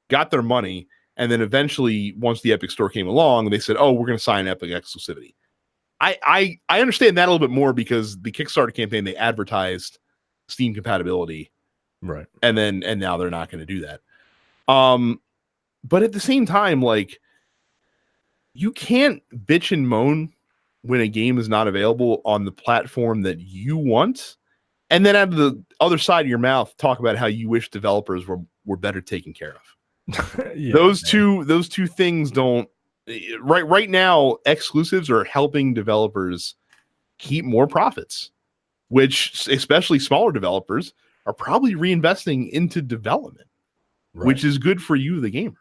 got their money, and then eventually, once the Epic Store came along, they said, "Oh, we're going to sign Epic exclusivity." I understand that a little bit more, because the Kickstarter campaign, they advertised Steam compatibility, right? And now they're not going to do that. But at the same time, like, you can't bitch and moan when a game is not available on the platform that you want, and then out of the other side of your mouth talk about how you wish developers were better taken care of. Yeah, those two things don't. Right now, exclusives are helping developers keep more profits, which especially smaller developers are probably reinvesting into development, which is good for you, the gamer.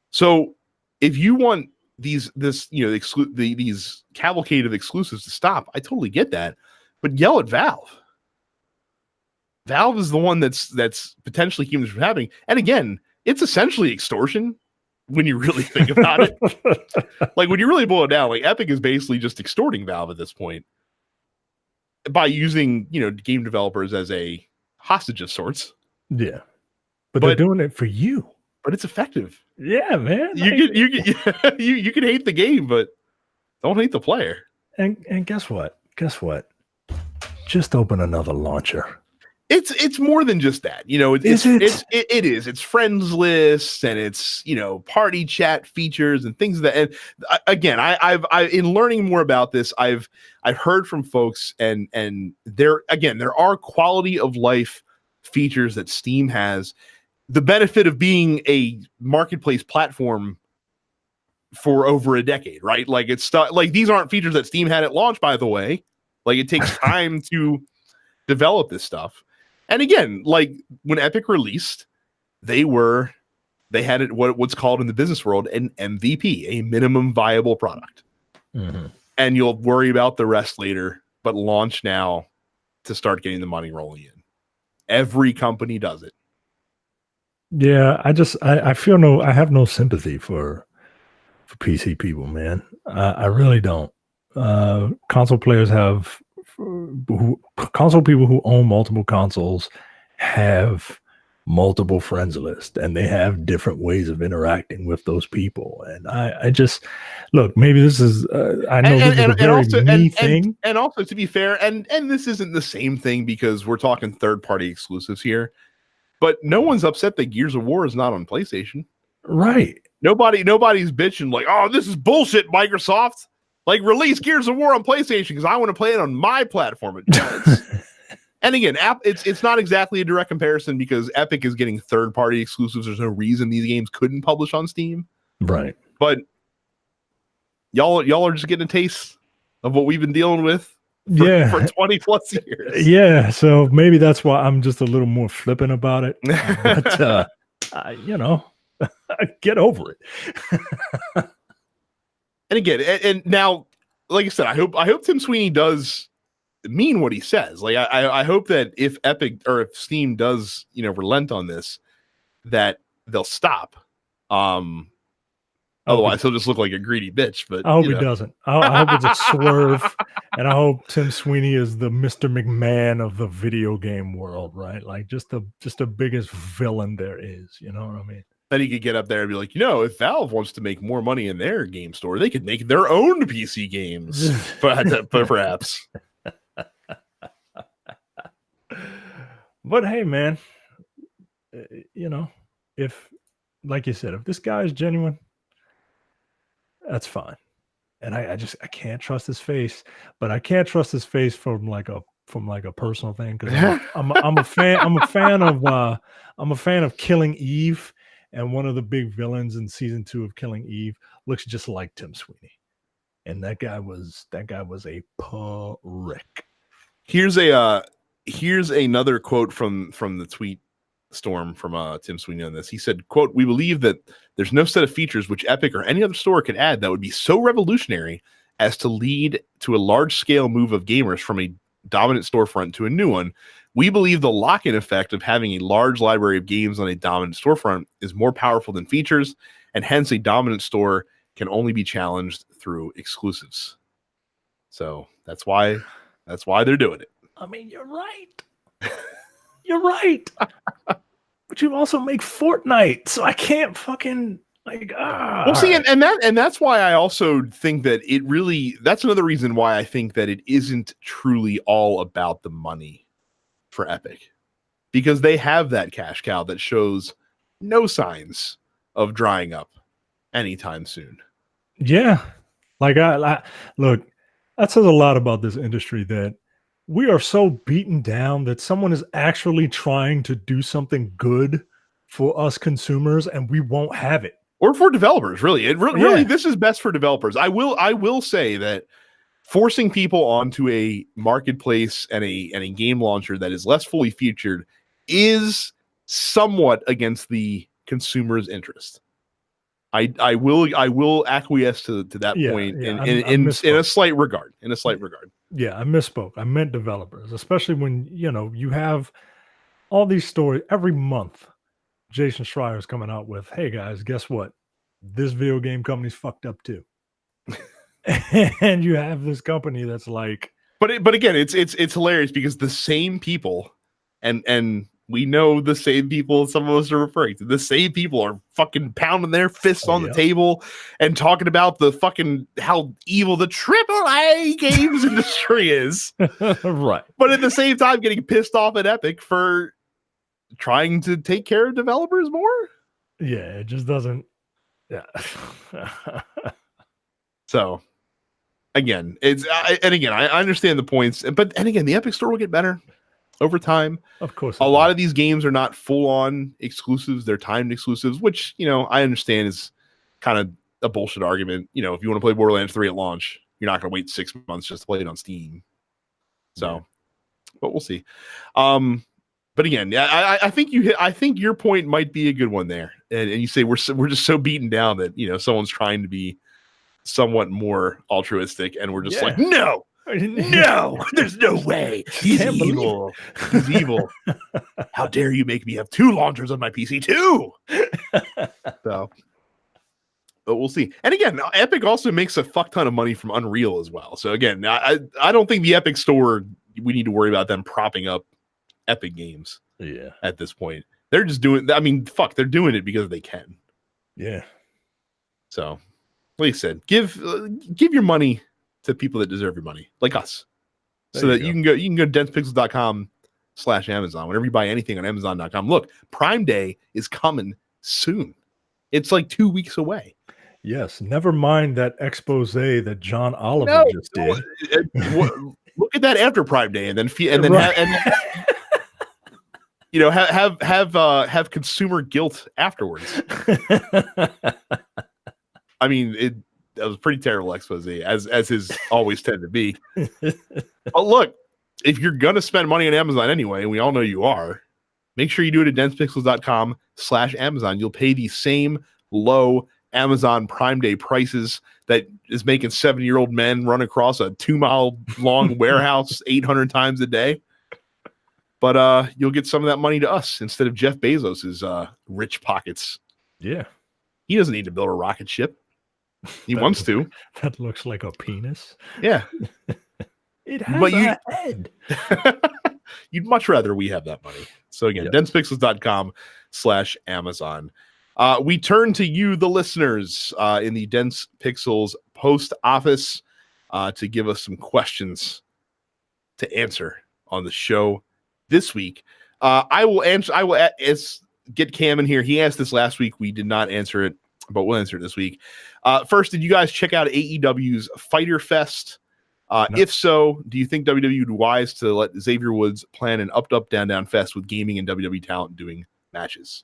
So if you want these cavalcade of exclusives to stop, I totally get that, but yell at Valve. Valve is the one that's potentially keeping this from happening. And again, it's essentially extortion when you really think about it. Like, when you really boil it down, like, Epic is basically just extorting Valve at this point by using, game developers as a hostage of sorts. Yeah. But they're doing it for you. But it's effective. Yeah, man. You can hate the game, but don't hate the player. And guess what? Just open another launcher. It's more than just that. It is. It's friends lists, and it's, party chat features and things that. And again, I've in learning more about this, I've heard from folks, and there are quality of life features that Steam has. The benefit of being a marketplace platform for over a decade, right? Like, these aren't features that Steam had at launch, by the way. Like, it takes time to develop this stuff. And again, like, when Epic released, they had it what's called in the business world an MVP, a minimum viable product. Mm-hmm. And you'll worry about the rest later, but launch now to start getting the money rolling in. Every company does it. Yeah, I I have no sympathy for PC people, man. I really don't. Console players console people who own multiple consoles have multiple friends list, and they have different ways of interacting with those people. And I just look, maybe this is I know this is a very me thing, and also to be fair, and this isn't the same thing because we're talking third-party exclusives here, but no one's upset that Gears of War is not on PlayStation, right? Nobody's bitching like, oh, this is bullshit, Microsoft. Like, release Gears of War on PlayStation because I want to play it on my platform. And again, it's not exactly a direct comparison because Epic is getting third-party exclusives. There's no reason these games couldn't publish on Steam. Right. But y'all are just getting a taste of what we've been dealing with for 20 plus years. Yeah, so maybe that's why I'm just a little more flippant about it. But get over it. And again, and now, like I said, I hope Tim Sweeney does mean what he says. Like I hope that if Epic or if Steam does, relent on this, that they'll stop. Otherwise, he'll just look like a greedy bitch. But I hope he doesn't. I hope it's a swerve, and I hope Tim Sweeney is the Mr. McMahon of the video game world, right? Like just the biggest villain there is. You know what I mean? Then he could get up there and be like, if Valve wants to make more money in their game store, they could make their own PC games, but perhaps. But hey, man, if, like you said, if this guy is genuine, that's fine. And I can't trust his face, but I can't trust his face from like a personal thing because I'm a fan of Killing Eve, and one of the big villains in season 2 of Killing Eve looks just like Tim Sweeney, and that guy was a prick. Here's another quote from the tweet storm from Tim Sweeney on this. He said, quote, "We believe that there's no set of features which Epic or any other store could add that would be so revolutionary as to lead to a large-scale move of gamers from a dominant storefront to a new one. We believe the lock-in effect of having a large library of games on a dominant storefront is more powerful than features, and hence a dominant store can only be challenged through exclusives." So that's why they're doing it. I mean, you're right. You're right. But you also make Fortnite, so I can't fucking Well, see, and that's why I also think that that's another reason why I think that it isn't truly all about the money for Epic, because they have that cash cow that shows no signs of drying up anytime soon. Yeah. Like I look, that says a lot about this industry, that we are so beaten down that someone is actually trying to do something good for us consumers and we won't have it. Or for developers, really. Really, this is best for developers. I will say that forcing people onto a marketplace and a game launcher that is less fully featured is somewhat against the consumer's interest. I will acquiesce to that point in a slight regard. Yeah, I misspoke. I meant developers, especially when you have all these stories every month. Jason Schreier is coming out with, "Hey guys, guess what? This video game company's fucked up too." And you have this company that's like, but again, it's hilarious because the same people, and we know the same people some of us are referring to, the same people are fucking pounding their fists on the table and talking about the fucking how evil the AAA games industry is. Right. But at the same time getting pissed off at Epic for trying to take care of developers more. Yeah, it just doesn't. Yeah. So again, I understand the points, but again, the Epic Store will get better over time. Of course. A lot of these games are not full-on exclusives. They're timed exclusives, which, I understand is kind of a bullshit argument. If you want to play Borderlands 3 at launch, you're not going to wait 6 months just to play it on Steam. So, but we'll see. But again, I think your point might be a good one there. And you say we're just so beaten down that, someone's trying to be somewhat more altruistic, and we're just like, no, there's no way. He's evil. He's evil. How dare you make me have 2 launchers on my PC too? So, but we'll see. And again, Epic also makes a fuck ton of money from Unreal as well. So again, I don't think the Epic Store, we need to worry about them propping up Epic games. Yeah. At this point, They're just doing. I mean, fuck, they're doing it because they can. Yeah. So, like I said, give your money to people that deserve your money, like us, so that you can go to densepixels.com/Amazon whenever you buy anything on Amazon.com. Look, Prime Day is coming soon. It's like 2 weeks away. Yes. Never mind that expose that John Oliver just did. Look at that after Prime Day, and then have consumer guilt afterwards. I mean, that was a pretty terrible expose, as his always tend to be. But look, if you're gonna spend money on Amazon anyway, and we all know you are, make sure you do it at densepixels.com/Amazon. You'll pay the same low Amazon Prime Day prices that is making 70-year-old men run across a 2-mile long warehouse 800 times a day. But you'll get some of that money to us instead of Jeff Bezos's rich pockets. Yeah. He doesn't need to build a rocket ship. He wants to. That looks like a penis. Yeah. It has a head. You'd much rather we have that money. So again, densepixels.com/Amazon. We turn to you, the listeners, in the Dense Pixels post office to give us some questions to answer on the show this week. I will get Cam in here. He asked this last week. We did not answer it, but we'll answer it this week. First, did you guys check out AEW's Fighter Fest? No. If so, do you think WWE would be wise to let Xavier Woods plan an up, down, down fest with gaming and WWE talent doing matches?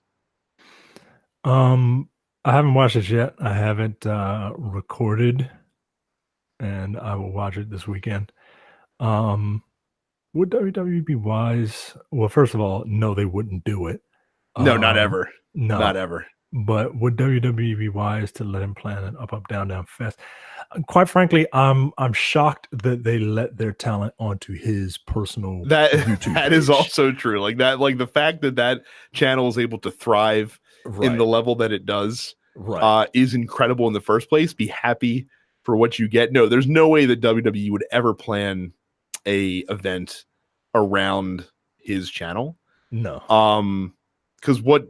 I haven't watched it yet. I haven't recorded, and I will watch it this weekend. Would WWE be wise? Well, first of all, no, they wouldn't do it. No, not ever. No, not ever. But would WWE be wise to let him plan an up, down, down fest? Quite frankly, I'm shocked that they let their talent onto his personal YouTube that page. Is also true. Like the fact that channel is able to thrive in the level that it does is incredible in the first place. Be happy for what you get. No, there's no way that WWE would ever plan a event around his channel. No. Because what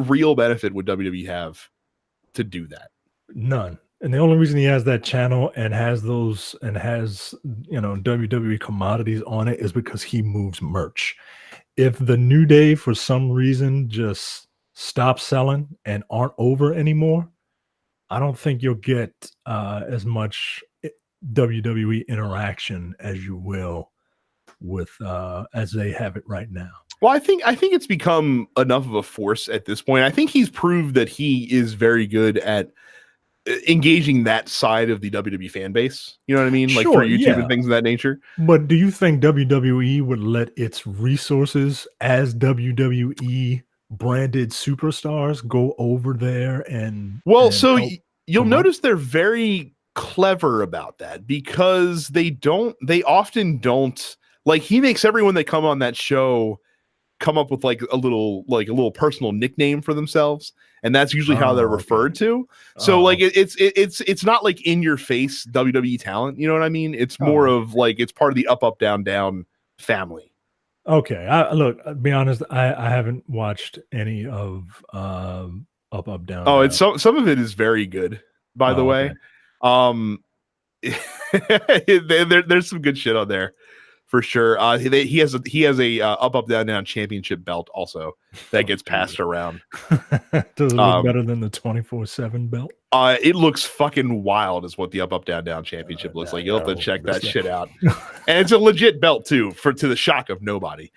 real benefit would WWE have to do that? None. And the only reason he has that channel and has WWE commodities on it is because he moves merch. If the New Day for some reason just stop selling and aren't over anymore, I don't think you'll get as much WWE interaction as you will with as they have it right now. Well, I think it's become enough of a force at this point. I think he's proved that he is very good at engaging that side of the WWE fan base. You know what I mean? Like for YouTube and things of that nature. But do you think WWE would let its resources as WWE branded superstars go over there and you'll notice they're very clever about that because they often don't, like, he makes everyone that come on that show come up with like a little personal nickname for themselves, and that's usually how they're referred to. So it's not like in your face WWE talent, you know what I mean? It's more of like it's part of the up down down family. Okay, look, I'll be honest, I haven't watched any of up down. Oh, it's some of it is very good, by the way. There's some good shit on there. For sure. He has a up down down championship belt also that gets passed around. Does it look better than the 24/7 belt? It looks fucking wild is what the up down down championship looks like. You'll have to check that shit out. And it's a legit belt too, to the shock of nobody.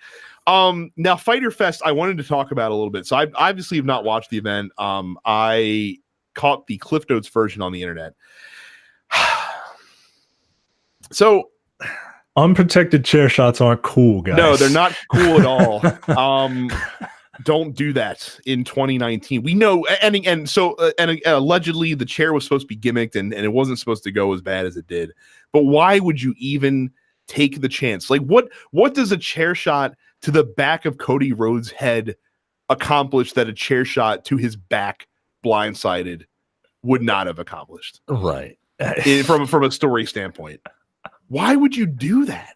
Now Fighter Fest I wanted to talk about a little bit. So I obviously have not watched the event. I caught the Cliff Notes version on the internet. So unprotected chair shots aren't cool, guys. No, they're not cool at all. Don't do that in 2019. We know, and allegedly the chair was supposed to be gimmicked, and it wasn't supposed to go as bad as it did. But why would you even take the chance? Like, what does a chair shot to the back of Cody Rhodes' head accomplish that a chair shot to his back blindsided would not have accomplished? Right. From a story standpoint. Why would you do that?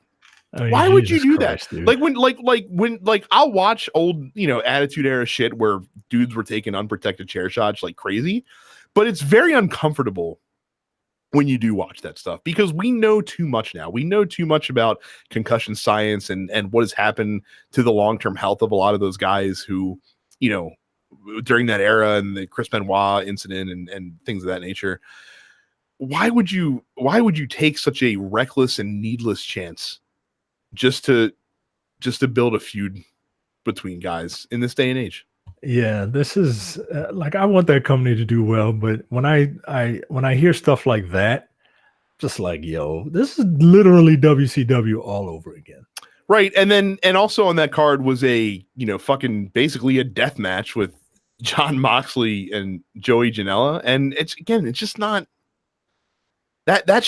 I mean, Why would you Jesus do Christ, that? dude. Like I'll watch old, Attitude Era shit where dudes were taking unprotected chair shots like crazy, but it's very uncomfortable when you do watch that stuff because we know too much now. We know too much about concussion science and what has happened to the long-term health of a lot of those guys who, during that era and the Chris Benoit incident and things of that nature. Why would you take such a reckless and needless chance just to build a feud between guys in this day and age? Yeah, this is like I want that company to do well, but when I hear stuff like that, just like, yo, this is literally WCW all over again. Right. And also on that card was a, fucking basically a death match with Jon Moxley and Joey Janela. And it's just not that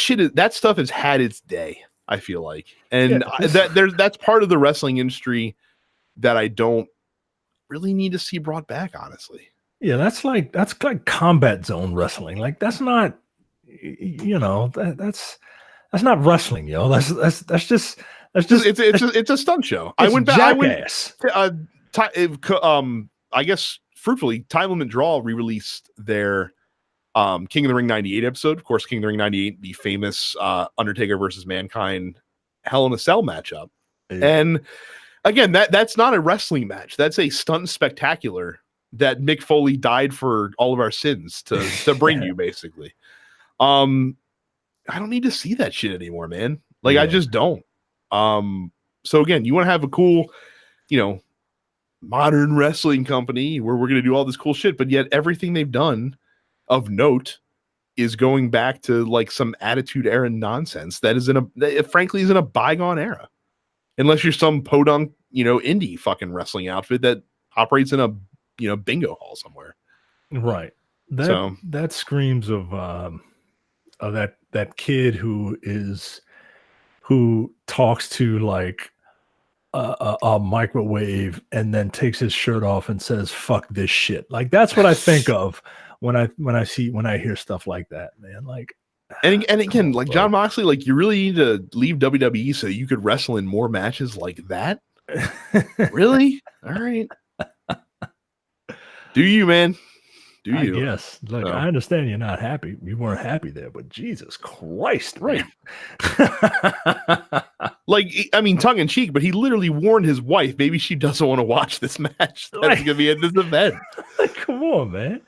stuff has had its day, I feel like. And that's part of the wrestling industry that I don't really need to see brought back, honestly. Yeah, that's like combat zone wrestling. Like that's not, that's not wrestling, yo. That's just it's a stunt show. I went back. I guess fruitfully, Time Limit Draw re-released their King of the Ring 98 episode. Of course, King of the Ring 98, the famous Undertaker versus Mankind Hell in a Cell matchup. Yeah. And again, that's not a wrestling match. That's a stunt spectacular that Mick Foley died for all of our sins to bring you, basically. I don't need to see that shit anymore, man. Like, I just don't. So again, you want to have a cool, modern wrestling company where we're going to do all this cool shit, but yet everything they've done of note is going back to like some Attitude Era nonsense that is frankly is in a bygone era. Unless you're some podunk, indie fucking wrestling outfit that operates in a, bingo hall somewhere. Right. That screams of that kid who talks to like a microwave and then takes his shirt off and says, "Fuck this shit." Like that's what I think of when I hear stuff like that, man. Like, and again, like Jon Moxley, like you really need to leave WWE so you could wrestle in more matches like that. Really? All right. Do you, man? Do you? Yes. Look, I understand you're not happy. You weren't happy there, but Jesus Christ, right? Like, I mean, tongue in cheek, but he literally warned his wife maybe she doesn't want to watch this match that's going to be at this event. Come on, man.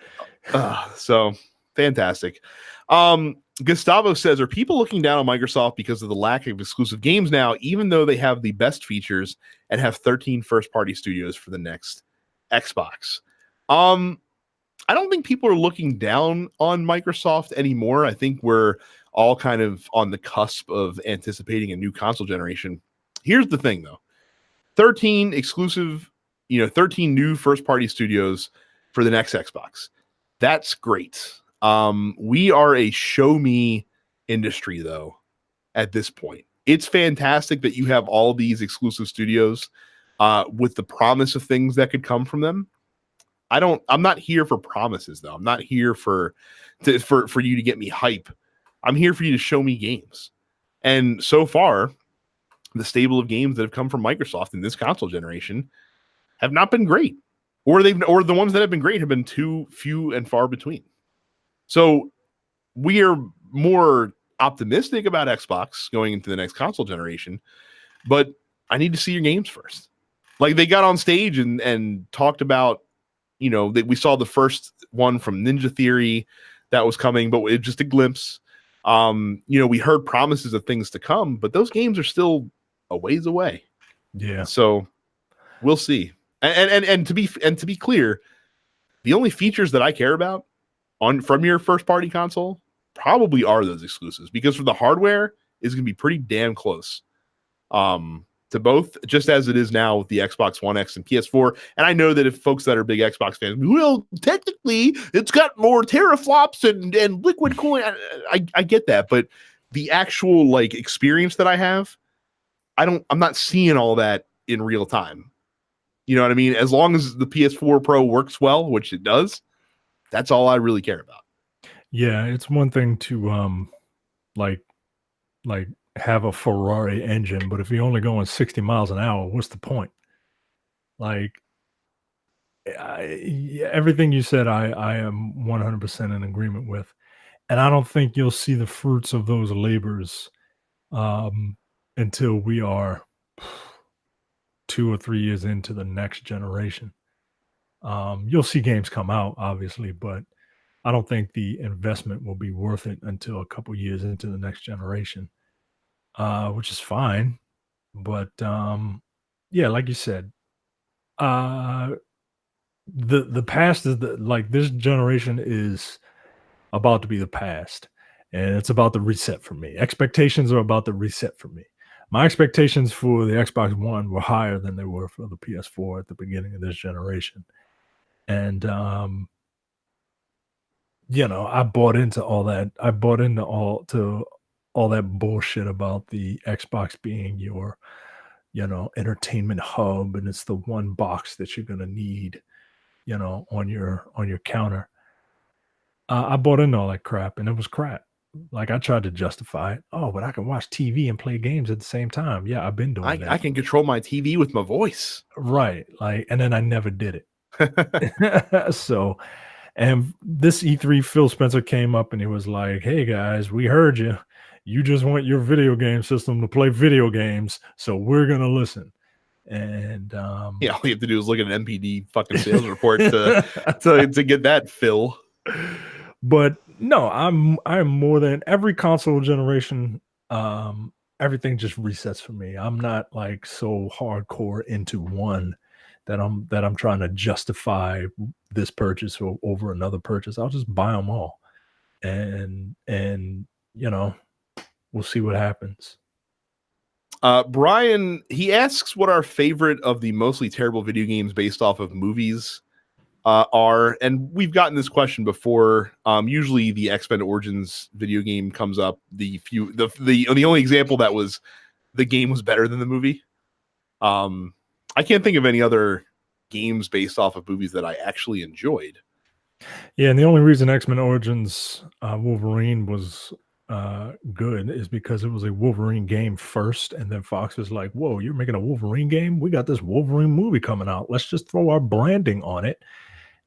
So fantastic. Gustavo says, are people looking down on Microsoft because of the lack of exclusive games now, even though they have the best features and have 13 first-party studios for the next Xbox? I don't think people are looking down on Microsoft anymore. I think we're all kind of on the cusp of anticipating a new console generation. Here's the thing, though. 13 exclusive, 13 new first-party studios for the next Xbox. That's great. We are a show me industry, though, at this point. It's fantastic that you have all these exclusive studios with the promise of things that could come from them. I'm not here for promises, though. I'm not here for you to get me hype. I'm here for you to show me games. And so far, the stable of games that have come from Microsoft in this console generation have not been great. Or the ones that have been great have been too few and far between. So we are more optimistic about Xbox going into the next console generation, but I need to see your games first. Like they got on stage and talked about, that we saw the first one from Ninja Theory that was coming, but it was just a glimpse. We heard promises of things to come, but those games are still a ways away. Yeah. So we'll see. And to be clear, the only features that I care about from your first party console probably are those exclusives, because for the hardware is going to be pretty damn close to both, just as it is now with the Xbox One X and PS4. And I know that if folks that are big Xbox fans, well, technically it's got more teraflops and liquid cooling. I get that, but the actual like experience that I have, I'm not seeing all that in real time. You know what I mean? As long as the PS4 Pro works well, which it does, that's all I really care about. Yeah, it's one thing to like have a Ferrari engine, but if you're only going 60 miles an hour, what's the point? Like, everything you said, I am 100% in agreement with, and I don't think you'll see the fruits of those labors until we are 2 or 3 years into the next generation. You'll see games come out, obviously, but I don't think the investment will be worth it until a couple years into the next generation, which is fine. But yeah, like you said, uh, the past is like this generation is about to be the past, and it's about the reset for me. Expectations are about the reset for me. My expectations for the Xbox One were higher than they were for the PS4 at the beginning of this generation. And I bought into all that. I bought into all that bullshit about the Xbox being your, entertainment hub, and it's the one box that you're gonna need, on your counter. I bought into all that crap, and it was crap. Like, I tried to justify it. Oh, but I can watch TV and play games at the same time. Yeah, I've been doing that. I can control my TV with my voice. Right. Like, and then I never did it. So, and this E3, Phil Spencer came up and he was like, "Hey guys, we heard you. You just want your video game system to play video games, so we're gonna listen." And Yeah, all you have to do is look at an MPD fucking sales report to get that, Phil. But no, I'm more than every console generation. Everything just resets for me. I'm not like so hardcore into one that I'm trying to justify this purchase over another purchase. I'll just buy them all, and we'll see what happens. Brian, he asks what our favorite of the mostly terrible video games based off of movies are, and we've gotten this question before. Usually the X-Men Origins video game comes up. The only example that was the game was better than the movie. I can't think of any other games based off of movies that I actually enjoyed. Yeah, and the only reason X-Men Origins Wolverine was good is because it was a Wolverine game first, and then Fox was like, "Whoa, you're making a Wolverine game? We got this Wolverine movie coming out. Let's just throw our branding on it."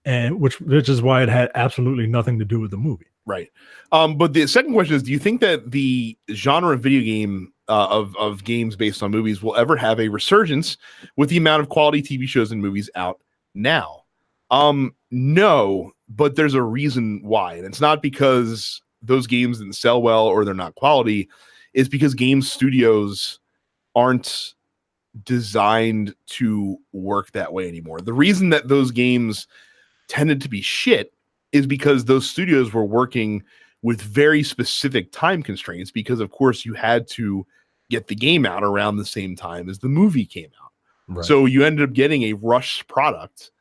And which is why it had absolutely nothing to do with the movie. Right. But the second question is, do you think that the genre of video game of games based on movies will ever have a resurgence with the amount of quality TV shows and movies out now? No, but there's a reason why. And it's not because those games didn't sell well or they're not quality. It's because game studios aren't designed to work that way anymore. The reason that those games tended to be shit is because those studios were working with very specific time constraints, because of course you had to get the game out around the same time as the movie came out. Right. So you ended up getting a rushed product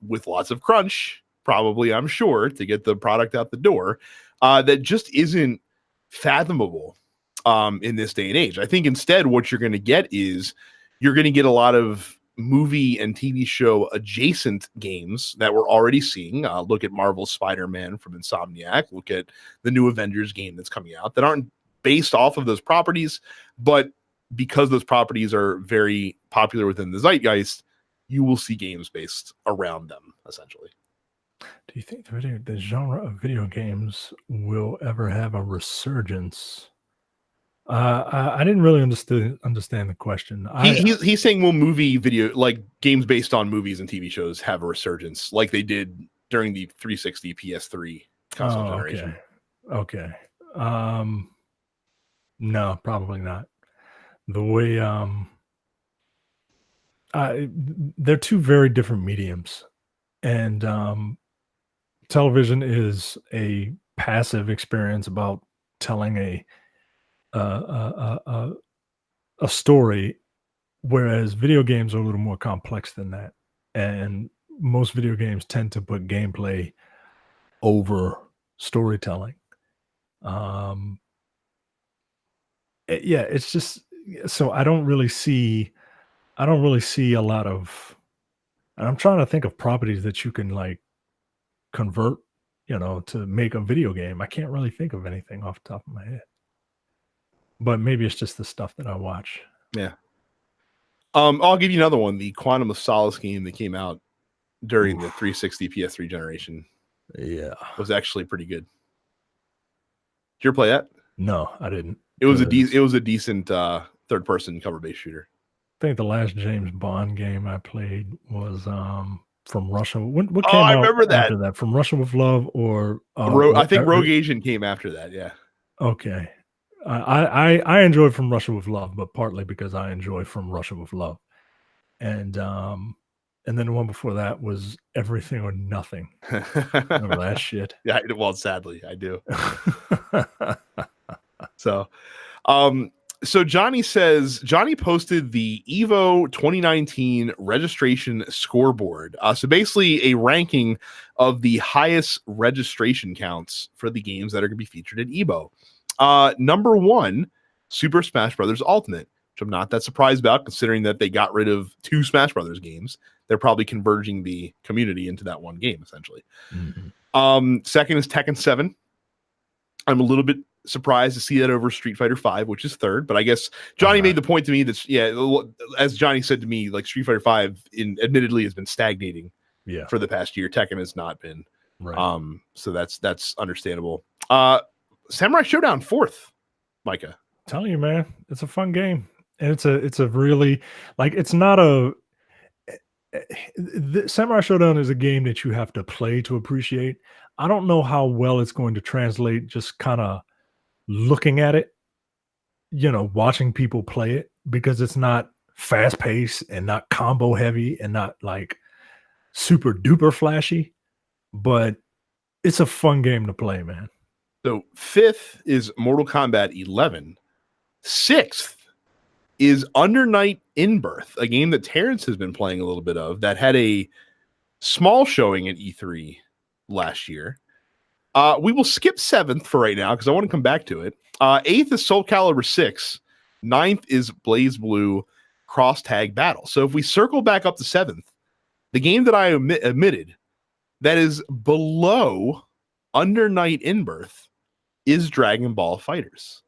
with lots of crunch, probably, I'm sure, to get the product out the door that just isn't fathomable in this day and age. I think instead what you're going to get is you're going to get a lot of movie and TV show adjacent games that we're already seeing. Look at Marvel's Spider-Man from Insomniac. Look at the new Avengers game that's coming out that aren't based off of those properties, but because those properties are very popular within the zeitgeist, you will see games based around them, essentially. Do you think the genre of video games will ever have a resurgence? I didn't really understand the question. He's saying, will like games based on movies and TV shows have a resurgence like they did during the 360 PS3 console generation? Okay. No, probably not. The way they're two very different mediums, and television is a passive experience about telling a story, whereas video games are a little more complex than that, and most video games tend to put gameplay over storytelling. Yeah, it's just so I don't really see a lot of, and I'm trying to think of properties that you can like convert, to make a video game. I can't really think of anything off the top of my head. but maybe it's just the stuff that I watch. Yeah. I'll give you another one. The Quantum of Solace game that came out during the 360 PS3 generation. Yeah, was actually pretty good. Did you ever play that? No, I didn't. It was a decent third person cover based shooter. I think the last James Bond game I played was From Russia. What came I out remember that. after that? From Russia with Love or I think Rogue Agent came after that. Yeah. Okay. I enjoyed From Russia with Love, but partly because I enjoy From Russia with Love, and then the one before that was Everything or Nothing. Remember that shit? Yeah. Well, sadly, I do. So Johnny posted the Evo 2019 registration scoreboard. So basically a ranking of the highest registration counts for the games that are going to be featured in Evo. Number 1, Super Smash Brothers Ultimate, which I'm not that surprised about considering that they got rid of 2 Smash Brothers games. They're probably converging the community into that one game, essentially. Mm-hmm. Second is Tekken 7. I'm a little bit surprised to see that over Street Fighter 5, which is third, but I guess Johnny made the point to me that as Johnny said to me, like Street Fighter 5 admittedly has been stagnating for the past year. Tekken has not been. Right. So that's understandable. Samurai Shodown 4th, Micah. I'm telling you, man, it's a fun game. And it's a really, like, it's not a Samurai Shodown is a game that you have to play to appreciate. I don't know how well it's going to translate just kind of looking at it, watching people play it, because it's not fast paced and not combo heavy and not like super duper flashy, but it's a fun game to play, man. So 5th is Mortal Kombat 11. 6th is Under Night In-Birth, a game that Terrence has been playing a little bit of that had a small showing at E3 last year. We will skip 7th for right now because I want to come back to it. 8th is Soul Calibur 6. 9th is Blaze Blue Cross Tag Battle. So if we circle back up to 7th, the game that I omitted that is below Under Night In-Birth is Dragon Ball FighterZ.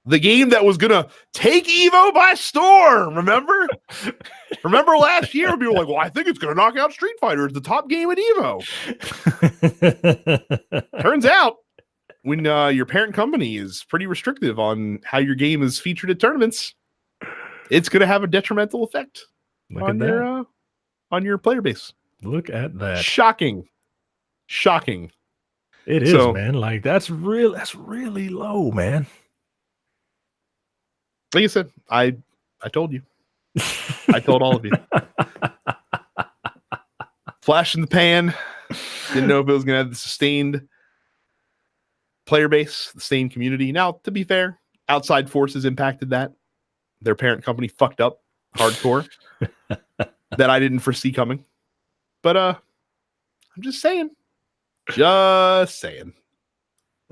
The game that was going to take Evo by storm, remember? Remember last year, people were like, well, I think it's going to knock out Street Fighter as the top game at Evo. Turns out, when your parent company is pretty restrictive on how your game is featured at tournaments, it's going to have a detrimental effect on your player base. Look at that. Shocking. It is, man. Like, that's really low, man. Like I said, I told you. I told all of you. Flash in the pan. Didn't know if it was going to have the sustained player base, the sustained community. Now, to be fair, outside forces impacted that. Their parent company fucked up hardcore that I didn't foresee coming. But I'm just saying. Hey.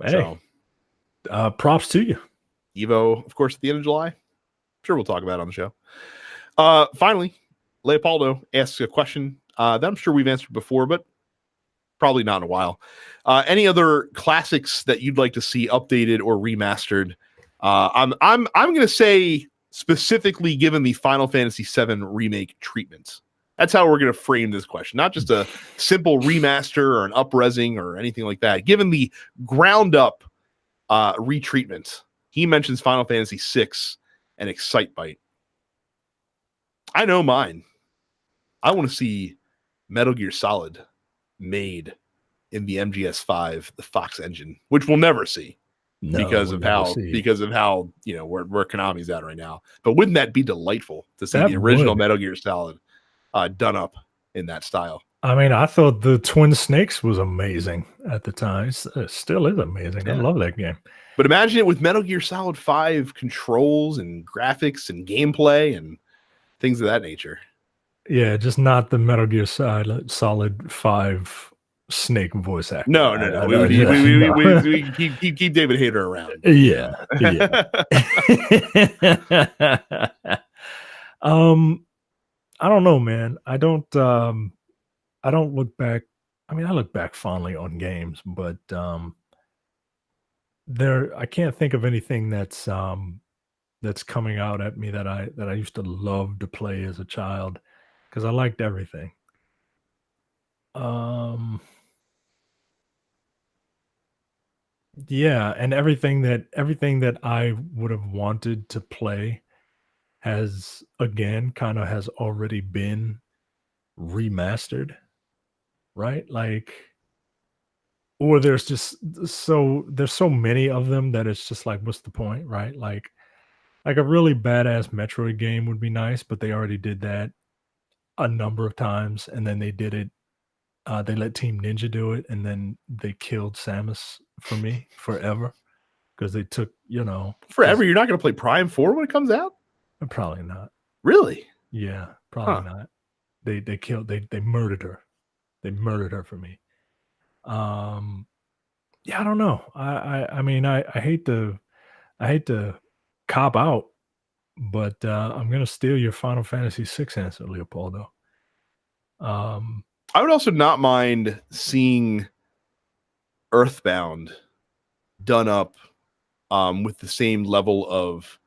So, props to you. Evo, of course, at the end of July. I'm sure we'll talk about it on the show. Finally, Leopoldo asks a question that I'm sure we've answered before, but probably not in a while. Any other classics that you'd like to see updated or remastered? I'm going to say specifically given the Final Fantasy VII remake treatment. That's how we're going to frame this question. Not just a simple remaster or an up-resing or anything like that. Given the ground-up retreatment, he mentions Final Fantasy VI and Excitebike. I know mine. I want to see Metal Gear Solid made in the MGS5, the Fox engine, which we'll never see because of how where Konami's at right now. But wouldn't that be delightful to see the original Metal Gear Solid done up in that style? I mean, I thought the Twin Snakes was amazing at the time. It still is amazing. Yeah. I love that game. But imagine it with Metal Gear Solid 5 controls and graphics and gameplay and things of that nature. Yeah, just not the Metal Gear Solid 5 Snake voice actor. No. We keep David Hayter around. Yeah. I don't know, man. I don't look back. I mean, I look back fondly on games, but I can't think of anything that's that's coming out at me that I used to love to play as a child because I liked everything. Yeah, and everything that I would have wanted to play has already been remastered, right? Like, or there's so many of them that it's just like, what's the point, right? Like a really badass Metroid game would be nice, but they already did that a number of times, and then they did it. They let Team Ninja do it, and then they killed Samus for me forever because they took, Forever? You're not going to play Prime 4 when it comes out? Probably not. Really? Yeah, probably not. They murdered her. They murdered her for me. Yeah, I don't know. I mean, I hate to cop out, but I'm gonna steal your Final Fantasy VI answer, Leopoldo. I would also not mind seeing Earthbound done up with the same level of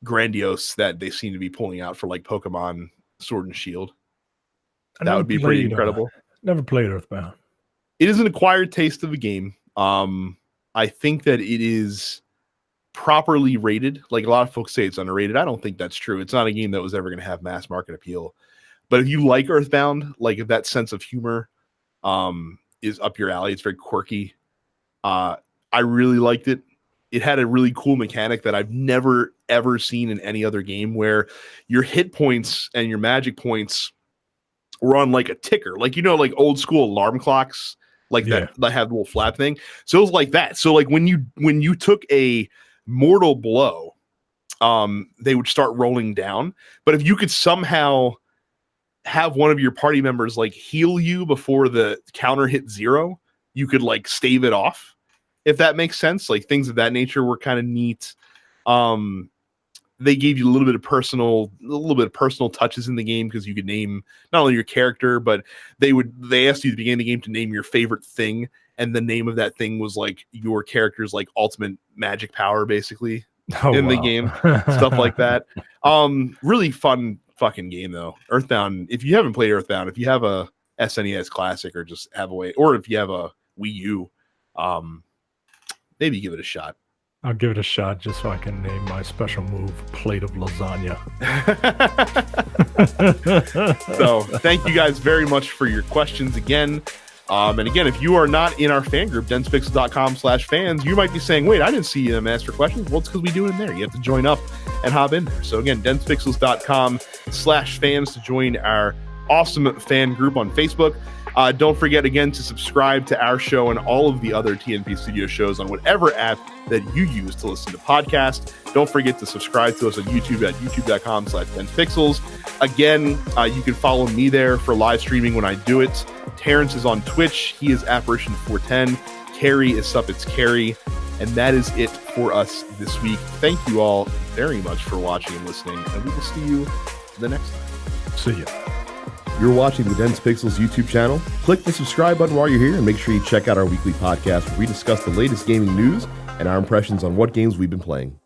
grandiose that they seem to be pulling out for like Pokemon Sword and Shield. That would be pretty incredible. Never played Earthbound. It is an acquired taste of a game. I think that it is properly rated. Like a lot of folks say it's underrated. I don't think that's true. It's not a game that was ever going to have mass market appeal. But if you like Earthbound, like if that sense of humor is up your alley, it's very quirky. I really liked it. It had a really cool mechanic that I've never, ever seen in any other game where your hit points and your magic points were on like a ticker. Like, like old school alarm clocks, like that have the little flap thing. So it was like that. So like when you took a mortal blow, they would start rolling down. But if you could somehow have one of your party members like heal you before the counter hit 0, you could like stave it off. If that makes sense, like things of that nature were kind of neat. They gave you a little bit of personal touches in the game because you could name not only your character, but they asked you at the beginning of the game to name your favorite thing, and the name of that thing was like your character's like ultimate magic power, basically the game, stuff like that. Really fun fucking game though. Earthbound. If you haven't played Earthbound, if you have a SNES Classic or just have or if you have a Wii U, maybe give it a shot. I'll give it a shot just so I can name my special move Plate of Lasagna. So thank you guys very much for your questions again. And again, if you are not in our fan group, densepixels.com/fans, you might be saying, wait, I didn't see them ask for questions. Well, it's because we do it in there. You have to join up and hop in there. So again, densepixels.com/fans to join our awesome fan group on Facebook. Don't forget again to subscribe to our show and all of the other TNP Studio shows on whatever app that you use to listen to podcasts. Don't forget to subscribe to us on YouTube at youtube.com/densepixels. Again, you can follow me there for live streaming when I do it. Terrence is on Twitch. He is Apparition410. Carrie is Suppets Carrie. And that is it for us this week. Thank you all very much for watching and listening, and we will see you the next time. See ya. You're watching the Dense Pixels YouTube channel. Click the subscribe button while you're here and make sure you check out our weekly podcast where we discuss the latest gaming news and our impressions on what games we've been playing.